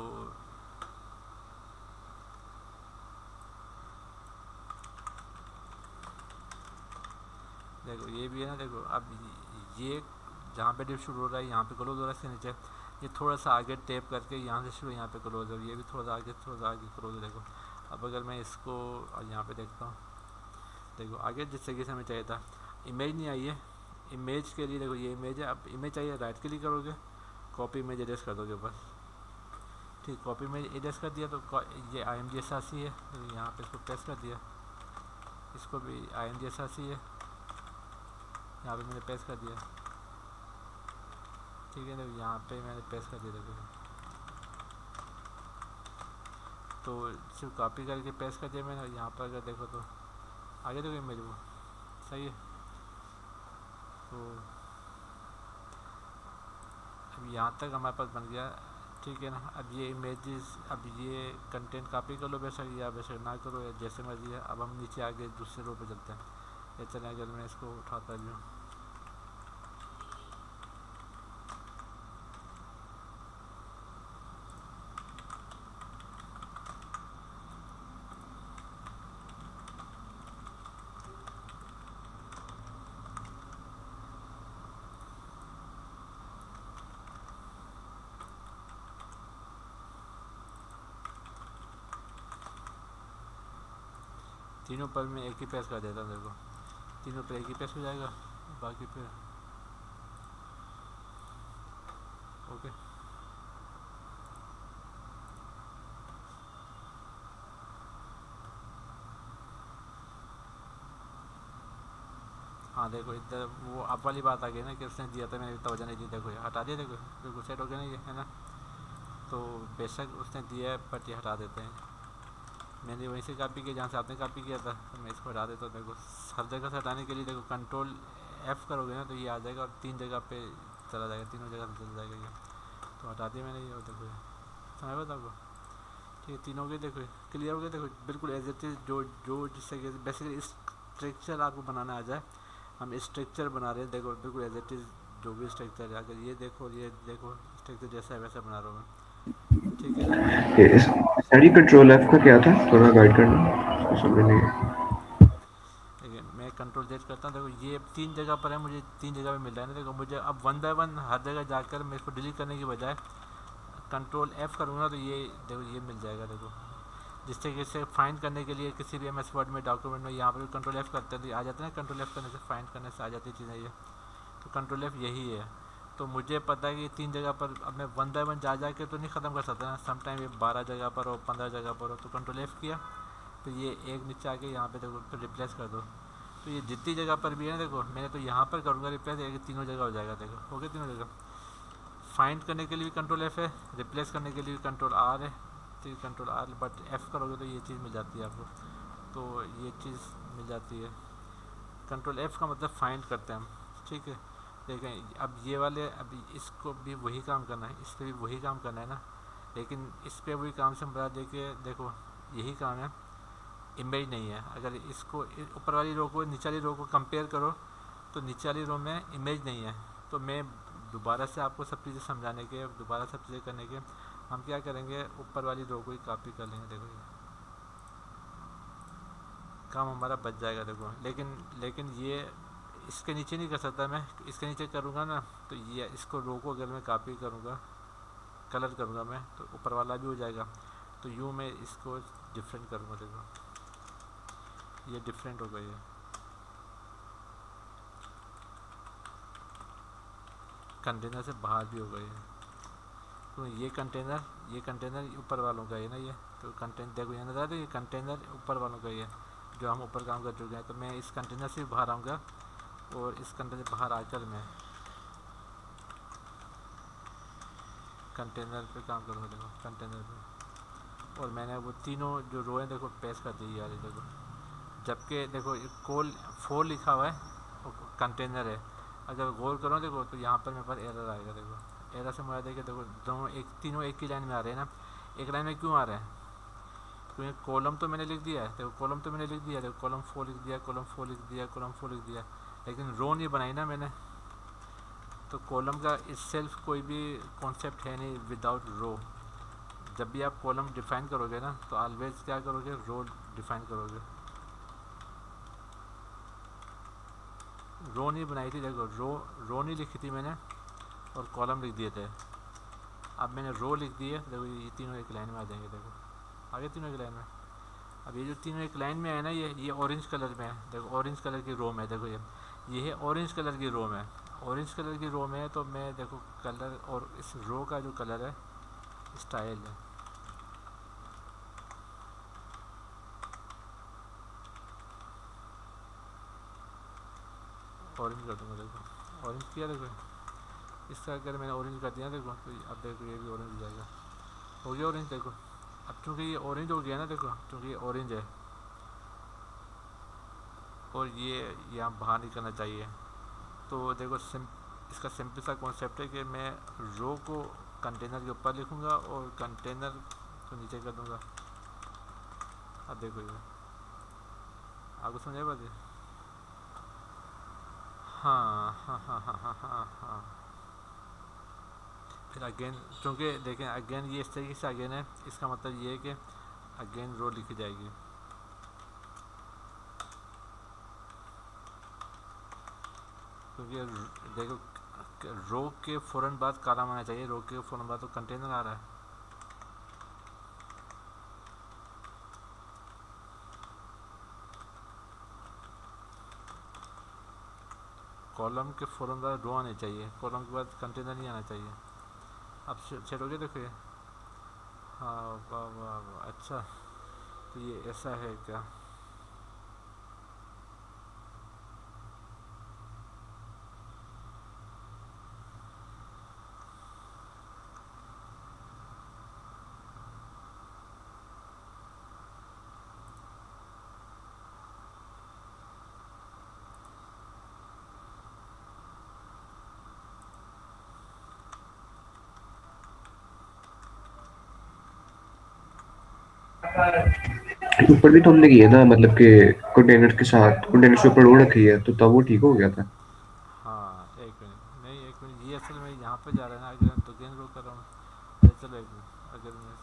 देखो ये भी है ना, देखो अब ये जहाँ पे डिप शुरू हो रहा है यहाँ पे क्लोज हो रहा है, इसके नीचे ये थोड़ा सा आगे टैप करके यहाँ से शुरू यहाँ पे क्लोज है, ये भी थोड़ा सा आगे क्लोज है, देखो। अब अगर मैं इसको यहाँ पे देखता हूँ, देखो आगे जिस तरीके से हमें चाहिए था, इमेज नहीं आई है, इमेज के लिए देखो ये इमेज है, अब इमेज चाहिए, राइट क्लिक करोगे, कॉपी इमेज एड्रेस कर दोगे बस, ठीक, कॉपी इमेज एड्रेस कर दिया, तो ये IMG88 है, तो यहाँ पे इसको प्रेस कर दिया, इसको भी IMG88 है, यहाँ पे मैंने पेस्ट कर दिया, ठीक है, देखो यहाँ पे मैंने पेस्ट कर दिया, देखो तो सिर्फ कॉपी करके पेस्ट कर दिया मैंने, यहाँ पर अगर देखो तो आगे देखो इमेज वो सही है। तो अब यहाँ तक हमारे पास बन गया, ठीक है ना। अब ये इमेजेस, अब ये कंटेंट कॉपी कर लो बेशक, या बेशक ना करो, या जैसे मर्जी है। अब हम नीचे आगे दूसरे रो पे चलते हैं, या चलें, अगर मैं इसको उठाता भी हूँ, तीनों पर मैं एक ही प्रेस कर देता हूँ, देखो तीनों पर एक ही प्रेस हो जाएगा, बाकी पे ओके। हाँ देखो इधर वो अब वाली बात आ गई ना कि उसने दिया था, मैंने तवज्जो नहीं दी, देखो ये हटा दिया, देखो बिल्कुल सेट हो गया ना ये, है ना। तो बेशक उसने दिया है बट ये हटा देते हैं। मैंने वहीं से कॉपी किया जहाँ से आपने कॉपी किया था, तो मैं इसको हटा देता हूँ। देखो हर जगह से हटाने के लिए देखो कंट्रोल F करोगे ना तो ये आ जाएगा और 3 जगह पे चला जाएगा, तीनों जगह से चला जाएगा ये। तो हटा दिया मैंने ये, और देखो ये समझ में आपको। ठीक है, तीनों के देखो क्लियर हो गया, देखो बिल्कुल एज इट इज़। जो जो जिससे कि बेसिकली स्ट्रक्चर आपको बनाना आ जाए, हम स्ट्रक्चर बना रहे हैं, देखो बिल्कुल एज इट इज़। जो भी स्ट्रक्चर है, अगर ये देखो स्ट्रक्चर जैसा है वैसा बना रहा हूँ मैं, ठीक है ना। ये इस स्टडी कंट्रोल एफ का क्या था, थोड़ा गाइड करना, समझ नहीं है। देखिए मैं कंट्रोल जेड करता हूँ, देखो ये 3 जगह पर है, मुझे 3 जगह पे मिल रहा है ना। देखो मुझे अब 1 बाय 1 हर जगह जाकर मैं इसको डिलीट करने की बजाय कंट्रोल F करूँगा तो ये देखो ये मिल जाएगा। देखो जिससे कि इसे फाइंड करने के लिए किसी भी MS वर्ड में डॉक्यूमेंट में यहाँ पर कंट्रोल F करते हैं तो आ जाते हैं ना, कंट्रोल F करने से फाइंड करने से आ जाती चीज़ें ये। तो कंट्रोल F यही है। तो मुझे पता है कि 3 जगह पर अब मैं 1 बाय 1 जा के तो नहीं ख़त्म कर सकता ना, समटाइम ये 12 जगह पर हो, 15 जगह पर हो। तो कंट्रोल F किया तो ये एक नीचे आके यहाँ पे देखो तो रिप्लेस कर दो। तो ये जितनी जगह पर भी है ना, देखो मैंने तो यहाँ पर करूँगा रिप्लेस, एक तीनों जगह हो जाएगा। देखो हो गया तीनों जगह। फाइंड करने के लिए भी कंट्रोल F है, रिप्लेस करने के लिए भी कंट्रोल R है, ठीक कंट्रोल R। बट F करोगे तो ये चीज़ मिल जाती है आपको, तो ये चीज़ मिल जाती है। कंट्रोल F का मतलब फाइंड करते हैं हम, ठीक है। देखें अब ये वाले, अब इसको भी वही काम करना है, इस पर भी वही काम करना है ना, लेकिन इस पर वही काम से मुझे देखिए, देखो यही काम है, इमेज नहीं है। अगर इसको ऊपर वाली रो को नीचे वाली रो को कंपेयर करो तो नीचे वाली रो में इमेज नहीं है। तो मैं दोबारा से आपको सब चीज़ें समझाने के, दोबारा सब चीज़ें करने के, हम क्या करेंगे, ऊपर वाली रो को ही कॉपी कर लेंगे। देखो ये काम हमारा बच जाएगा। देखो लेकिन ये इसके नीचे नहीं कर सकता मैं, इसके नीचे करूँगा ना तो ये इसको रो को अगर मैं कॉपी करूँगा, कलर करूँगा मैं, तो ऊपर वाला भी हो जाएगा। तो यूँ मैं इसको डिफरेंट करूँगा। देखो ये डिफरेंट होगा, ये कंटेनर से बाहर भी होगा ये। तो ये कंटेनर ऊपर वालों का है ना ये। तो कंटेनर देखो यहाँ नजर आता है, ये कंटेनर ऊपर वालों का ही है जो हम ऊपर काम कर चुके हैं। तो मैं इस कंटेनर से भी बाहर आऊँगा और इस कंटेनर से बाहर आकर मैं कंटेनर पे काम करूँगा। देखो कंटेनर पे, और मैंने वो तीनों जो रो हैं देखो पेस्ट कर दी यार। देखो जबकि देखो कोल 4 लिखा हुआ है और कंटेनर है। अगर गौर करो देखो तो यहाँ पर मेरे पास एरर आएगा। देखो एरर से मुझे देखिए, देखो तीनों एक ही लाइन में आ रहे हैं ना। एक लाइन में क्यों आ रहे हैं, क्योंकि कॉलम तो मैंने लिख दिया है। देखो कॉलम तो मैंने लिख दिया, देखो कॉलम 4 लिख दिया, कॉलम 4 लिख दिया, कॉलम 4 लिख दिया, लेकिन रो नहीं बनाई ना मैंने। तो कॉलम का इटसेल्फ कोई भी कॉन्सेप्ट है नहीं विदाउट रो। जब भी आप कॉलम डिफाइन करोगे ना तो ऑलवेज क्या करोगे, रो डिफाइन करोगे। रो नहीं बनाई थी, देखो रो नहीं लिखी थी मैंने और कॉलम लिख दिए थे। अब मैंने रो लिख दिए, देखो ये तीनों एक लाइन में आ जाएंगे। देखो आगे तीनों एक लाइन में। अब ये जो तीनों एक लाइन में है ना, ये ऑरेंज कलर में है। देखो ऑरेंज कलर की रो में, देखो ये है ऑरेंज कलर की रो में। ऑरेंज कलर की रो में है तो मैं देखो कलर, और इस रो का जो कलर है स्टाइल है, ऑरेंज कर दूँगा। देखो ऑरेंज किया, देखो इसका अगर मैंने ऑरेंज कर दिया देखो, तो अब देखो ये भी ऑरेंज हो जाएगा। हो गया ऑरेंज। देखो अब चूँकि ये ऑरेंज हो गया ना, देखो चूँकि ये ऑरेंज है और ये यहाँ बाहर निकलना चाहिए। तो देखो इसका सिंपल सा कॉन्सेप्ट है कि मैं रो को कंटेनर के ऊपर लिखूँगा और कंटेनर को नीचे कर दूँगा। अब देखो ये आपको समझ बात है। हाँ हाँ हाँ हाँ हाँ हाँ हाँ। फिर अगेन, क्योंकि देखें अगेन ये इस तरीके से अगेन है, इसका मतलब ये है कि अगेन रो लिखी जाएगी। क्योंकि देखो रो के फ़ौरन बाद कॉलम आना चाहिए, रो के फ़ौरन बाद तो कंटेनर आ रहा है। कॉलम के फ़ौरन बाद रो आने चाहिए, कॉलम के बाद कंटेनर नहीं आना चाहिए। अब सेट हो गया देखो ये। हाँ वाह वाह वाह, अच्छा तो ये ऐसा है क्या? ऊपर भी तो हमने किया ना, मतलब कि कंटेनर के साथ कंटेनर से ऊपर रो रखी है, तो तब वो ठीक हो गया था। हाँ एक मिनट, नहीं एक मिनट, ये असल में यहाँ पे जा रहा है ना, अगर तो गेंद रो कर रहा हूँ। अच्छा चलो एक मिनट, अगर मैं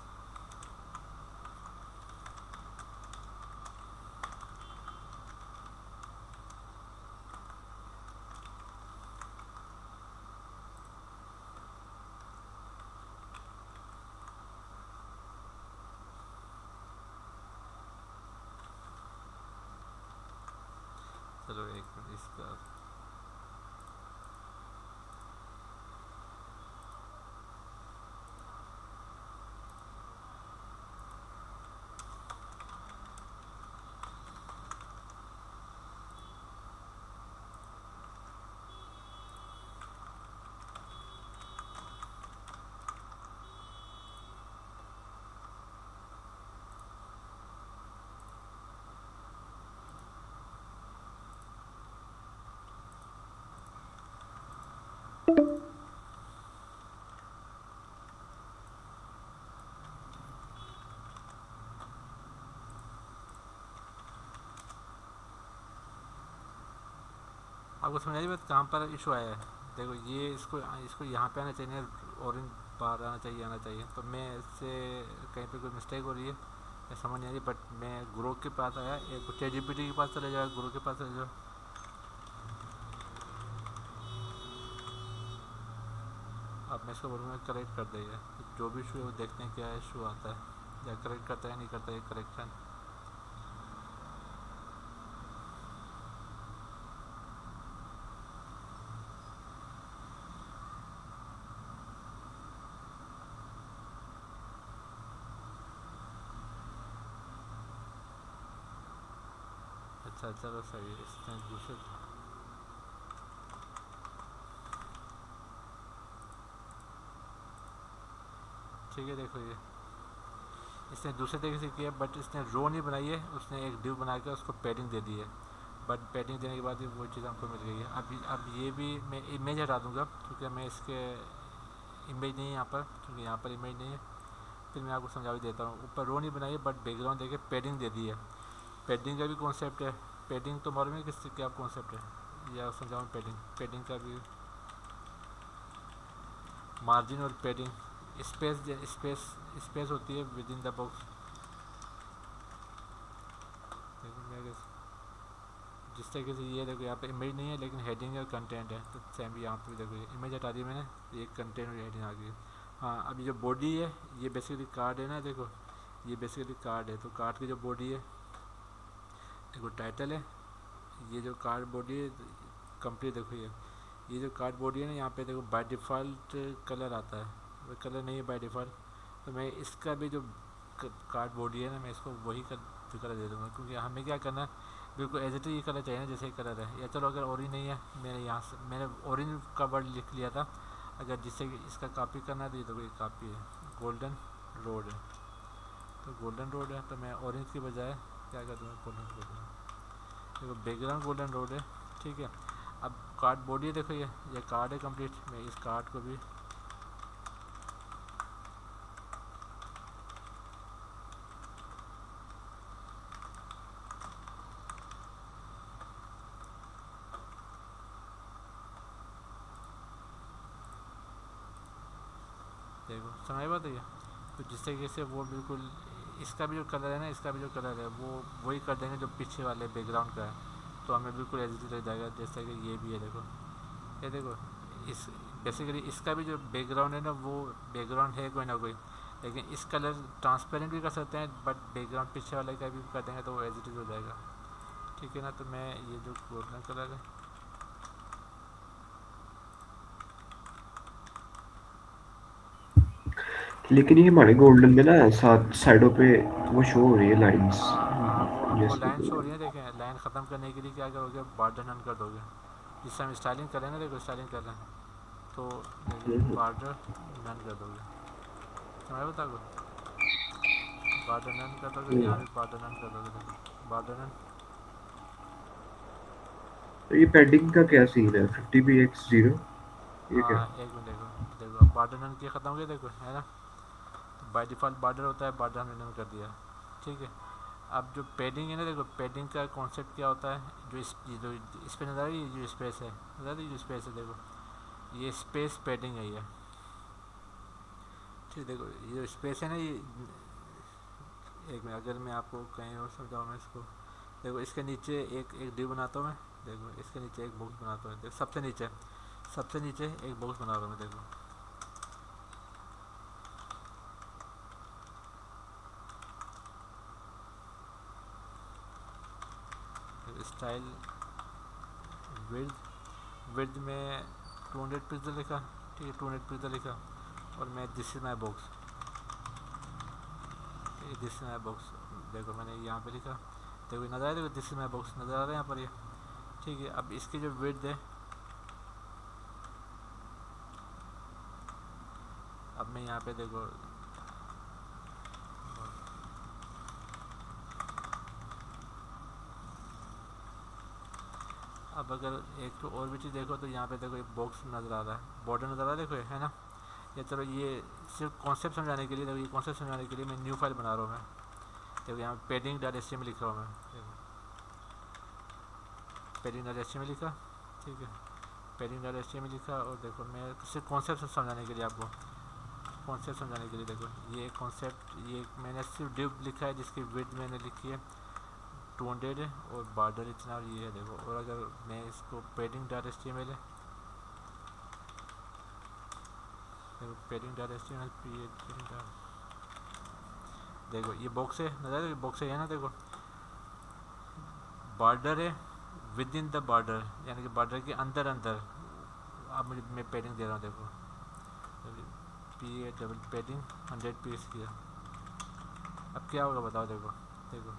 चलो एक मिनट इसका, आपको समझ आई बात कहाँ पर इशू आया है? देखो ये इसको इसको यहाँ पे आना चाहिए, ऑरेंज बाहर आना चाहिए, आना चाहिए, तो मैं इससे कहीं पे कोई मिस्टेक हो रही है या समझ नहीं आ रही, बट मैं गुरु के पास आया, एक चैट जीपीटी के पास चले जाओ, गुरु के पास चले जाओ। अब मैं इसको बोलूँगा करेक्ट कर देगा, जो भी इशू है वो देखते हैं क्या इशू आता है, या करेक्ट करता है नहीं करता है करेक्शन। अच्छा चलो सही है, इसने दूसरे, ठीक है देखो ये इसने दूसरे तरीके से किया, बट इसने रो नहीं बनाई है, उसने एक डिव बना के उसको पैडिंग दे दी है, बट पैडिंग देने के बाद ही वो चीज़ हमको मिल गई है। अब ये भी मैं इमेज हटा दूंगा, क्योंकि मैं इसके इमेज नहीं है यहाँ पर, क्योंकि यहाँ पर इमेज नहीं है। फिर मैं आपको समझा भी देता हूँ, ऊपर रो नहीं बनाई है बट बैकग्राउंड देके पैडिंग दे दी है। पैडिंग का भी कॉन्सेप्ट है, पैडिंग तो मालूम है किस क्या कॉन्सेप्ट है, या समझाऊँ? पैडिंग पैडिंग का भी मार्जिन और पैडिंग, स्पेस स्पेस स्पेस होती है विद इन द बॉक्स। जिस तरीके से ये देखो यहाँ पे इमेज नहीं है लेकिन हेडिंग और कंटेंट है, तो सेम यहाँ पे भी देखो ये इमेज हटा दी मैंने, ये कंटेंट और हेडिंग आ गई। हाँ अब ये जो बॉडी है ये बेसिकली कार्ड है ना, देखो ये बेसिकली कार्ड है, तो कार्ड की जो बॉडी है देखो टाइटल है, ये जो कार्ड बॉडी है कंप्लीट, देखो ये जो कार्ड बॉडी है ना, यहाँ पे देखो बाय डिफ़ॉल्ट कलर आता है, वो कलर नहीं है बाय डिफ़ॉल्ट, तो मैं इसका भी जो कार्ड बॉडी है ना, मैं इसको वही कलर दे दूँगा, क्योंकि हमें क्या करना है, बिल्कुल एज इट ये कलर चाहिए ना जैसे ही कलर है। या चलो अगर ऑरेंज नहीं है, मैंने यहाँ से मैंने ऑरेंज का वर्ड लिख लिया था, अगर जिससे कि इसका कॉपी करना है तो ये देखो ये कॉपी है, गोल्डन रोड है, तो गोल्डन रोड है, तो मैं ऑरेंज की बजाय क्या कर दूँगा, गोल्डन रोड है, देखो बैकग्राउंड गोल्डन रोड है, ठीक है। अब कार्ड बॉडी देखो ये कार्ड है कंप्लीट, मैं इस कार्ड को भी देखो समझ बात है ये, तो जिस तरीके से वो बिल्कुल इसका भी जो कलर है ना, इसका भी जो कलर है वो वही कर देंगे जो पीछे वाले बैकग्राउंड का है, तो हमें बिल्कुल एज इट लग जाएगा, जैसा कि ये भी है देखो, ये देखो इस बेसिकली इसका भी जो बैकग्राउंड है ना वो बैकग्राउंड है कोई ना कोई, लेकिन इस कलर ट्रांसपेरेंट भी कर सकते हैं, बट बैकग्राउंड पीछे वाले का भी कर देंगे तो वो एज इट इज़ हो जाएगा, ठीक है ना। तो मैं ये जो गोल्डन कलर है लेकिन ये हमारे गोल्डन में ना साथ साइडों पे वो शो हो रही है लाइंस, हाँ वो जैसे लाइन शो हो कि रही है, देखें लाइन ख़त्म करने के लिए क्या करोगे, बॉर्डर नन कर दोगे। जिससे हम स्टाइलिंग करें ना, देखो स्टाइलिंग कर रहे हैं तो देखो बॉर्डर नन कर दोगे, समझ बता को बॉर्डर नन कर दोगे, यहाँ भी बॉर्डर नन कर दोगे, देखो बॉर्डर नन। तो ये पैडिंग का क्या सीन है, 50 px 0, ये क्या? हाँ एक मिनट, देखो देखो अब बॉर्डर नन किया ख़त्म हो गया, देखो है ना। तो बाय डिफ़ॉल्ट बॉर्डर होता है, बॉर्डर हमने नन कर दिया, ठीक है। अब जो पेडिंग है ना, देखो पेडिंग का कॉन्सेप्ट क्या होता है, जो ये जो इस पे नज़र आ रही है, जो स्पेस है नज़र आ रही है, जो स्पेस है देखो, ये स्पेस पेडिंग है ये, ठीक। देखो ये जो स्पेस है ना, ये एक मिनट अगर मैं आपको कहीं और समझाऊँ मैं इसको, देखो इसके नीचे एक एक डी बनाता हूँ मैं, देखो इसके नीचे एक बॉक्स बनाता हूँ, देखो सबसे नीचे एक बॉक्स बना रहा हूँ मैं, देखो स्टाइल विड्थ, विड्थ में 200 पिक्सल लिखा, ठीक है 200 पिक्सल लिखा, और मैं this is my box, this is my box, देखो मैंने यहाँ पे लिखा, देखो नज़र आ रहा है, देखो दिस इज माई बॉक्स नज़र आ रहा है यहाँ पर ये, ठीक है। अब इसकी जो विड्थ है, अब मैं यहाँ पे देखो, अब अगर एक तो और भी चीज़ देखो, तो यहाँ पे देखो एक बॉक्स नज़र आ रहा है, बॉर्डर नज़र आ रहा है, देखो ये, है ना। या चलो ये सिर्फ कॉन्सेप्ट समझाने के लिए, देखो ये कॉन्सेप्ट समझाने के लिए मैं न्यू फाइल बना रहा हूँ मैं, देखो यहाँ padding dot h t m लिख रहा हूँ मैं, देखो padding dot h t m लिखा, ठीक है padding dot h t m लिखा, और देखो मैं सिर्फ कॉन्सेप्ट समझाने के लिए आपको, कॉन्सेप्ट समझाने के लिए देखो ये कॉन्सेप्ट, ये मैंने सिर्फ डिव लिखा है, जिसकी विड्थ मैंने लिखी है 200 है, और बॉर्डर इतना, और ये है देखो। और अगर मैं इसको padding dot h t m l है, देखो padding dot h t m l padding dot, देखो ये बॉक्स है नज़र, ये बॉक्स है ना, देखो बॉर्डर है विद इन द बॉर्डर, यानी कि बॉर्डर के अंदर अंदर, अब मुझे मैं पेडिंग दे रहा हूँ, देखो पी ए डबल पेडिंग 100 पीस किया, अब क्या होगा बताओ, देखो देखो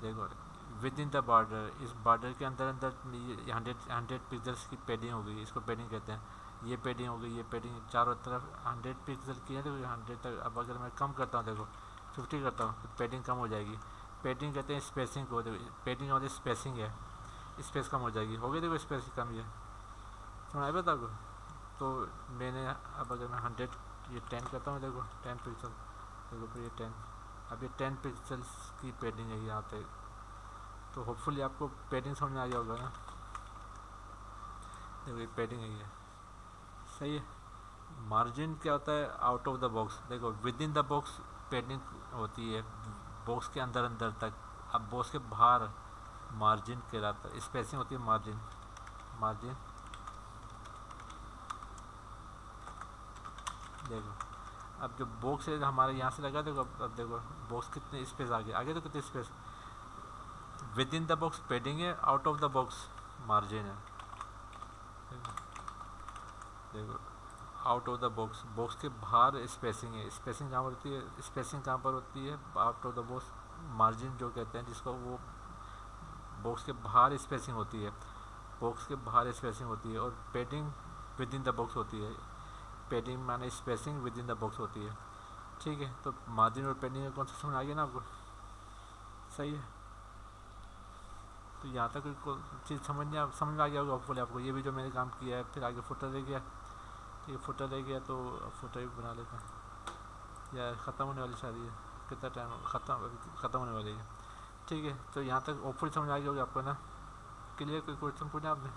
देखो विद इन द बॉर्डर, इस बॉर्डर के अंदर अंदर 100 पिक्सल्स की पेडिंग हो गई, इसको पेडिंग कहते हैं। ये पेडिंग हो गई, ये पेडिंग चारों तरफ 100 पिक्सल की है, देखो 100 तक। अब अगर मैं कम करता हूँ, देखो 50 करता हूँ, तो पेडिंग कम हो जाएगी। पेडिंग कहते हैं स्पेसिंग को, देखो पेडिंग और स्पेसिंग है, स्पेस कम हो जाएगी, हो गई देखो स्पेस कम, ये समझ आया बता को। तो मैंने अब अगर मैं 100 ये 10 करता हूँ, देखो 10 पिक्सल, देखो फिर ये 10, अब ये 10 पिक्सल्स की पेडिंग है यहाँ पे। तो होपफुली आपको पेडिंग समझ में आ गया होगा ना, देखो ये पेडिंग है ये, सही है। मार्जिन क्या होता है, आउट ऑफ द बॉक्स, देखो विद इन द बॉक्स पेडिंग होती है, बॉक्स के अंदर अंदर तक। अब बॉक्स के बाहर मार्जिन कहलाता है, स्पेसिंग होती है मार्जिन, मार्जिन देखो। अब जो बॉक्स है हमारे यहाँ से लगा, देखो अब देखो बॉक्स कितने स्पेस आगे आगे, तो कितने space, within the box padding है, out of the box margin है, देखो out of the box, box के बाहर स्पेसिंग है, स्पेसिंग कहाँ पर होती है, स्पेसिंग कहाँ पर होती है, out of the box margin जो कहते हैं, जिसको वो बॉक्स के बाहर स्पेसिंग होती है, बॉक्स के बाहर स्पेसिंग होती है। और पेडिंग विद इन द बॉक्स होती है, पेडिंग माने spacing with in the box होती है, ठीक है। तो मार्जिन और पेडिंग का कॉन्सेप्ट समझ आ गया ना आपको, सही है। तो यहाँ तक कोई चीज़ समझ में आ गया होगा होपफुली आपको, ये भी जो मैंने काम किया है। फिर आगे फुटर रह गया, ठीक है फुटर रह गया, तो फुटर भी बना लेते हैं, या ख़त्म होने वाली शादी है, कितना टाइम ख़त्म होने वाली है, ठीक है। तो यहाँ तक होपफुली समझ आ गया होगा आपको ना, क्लियर, कोई क्वेश्चन पूछा आपने?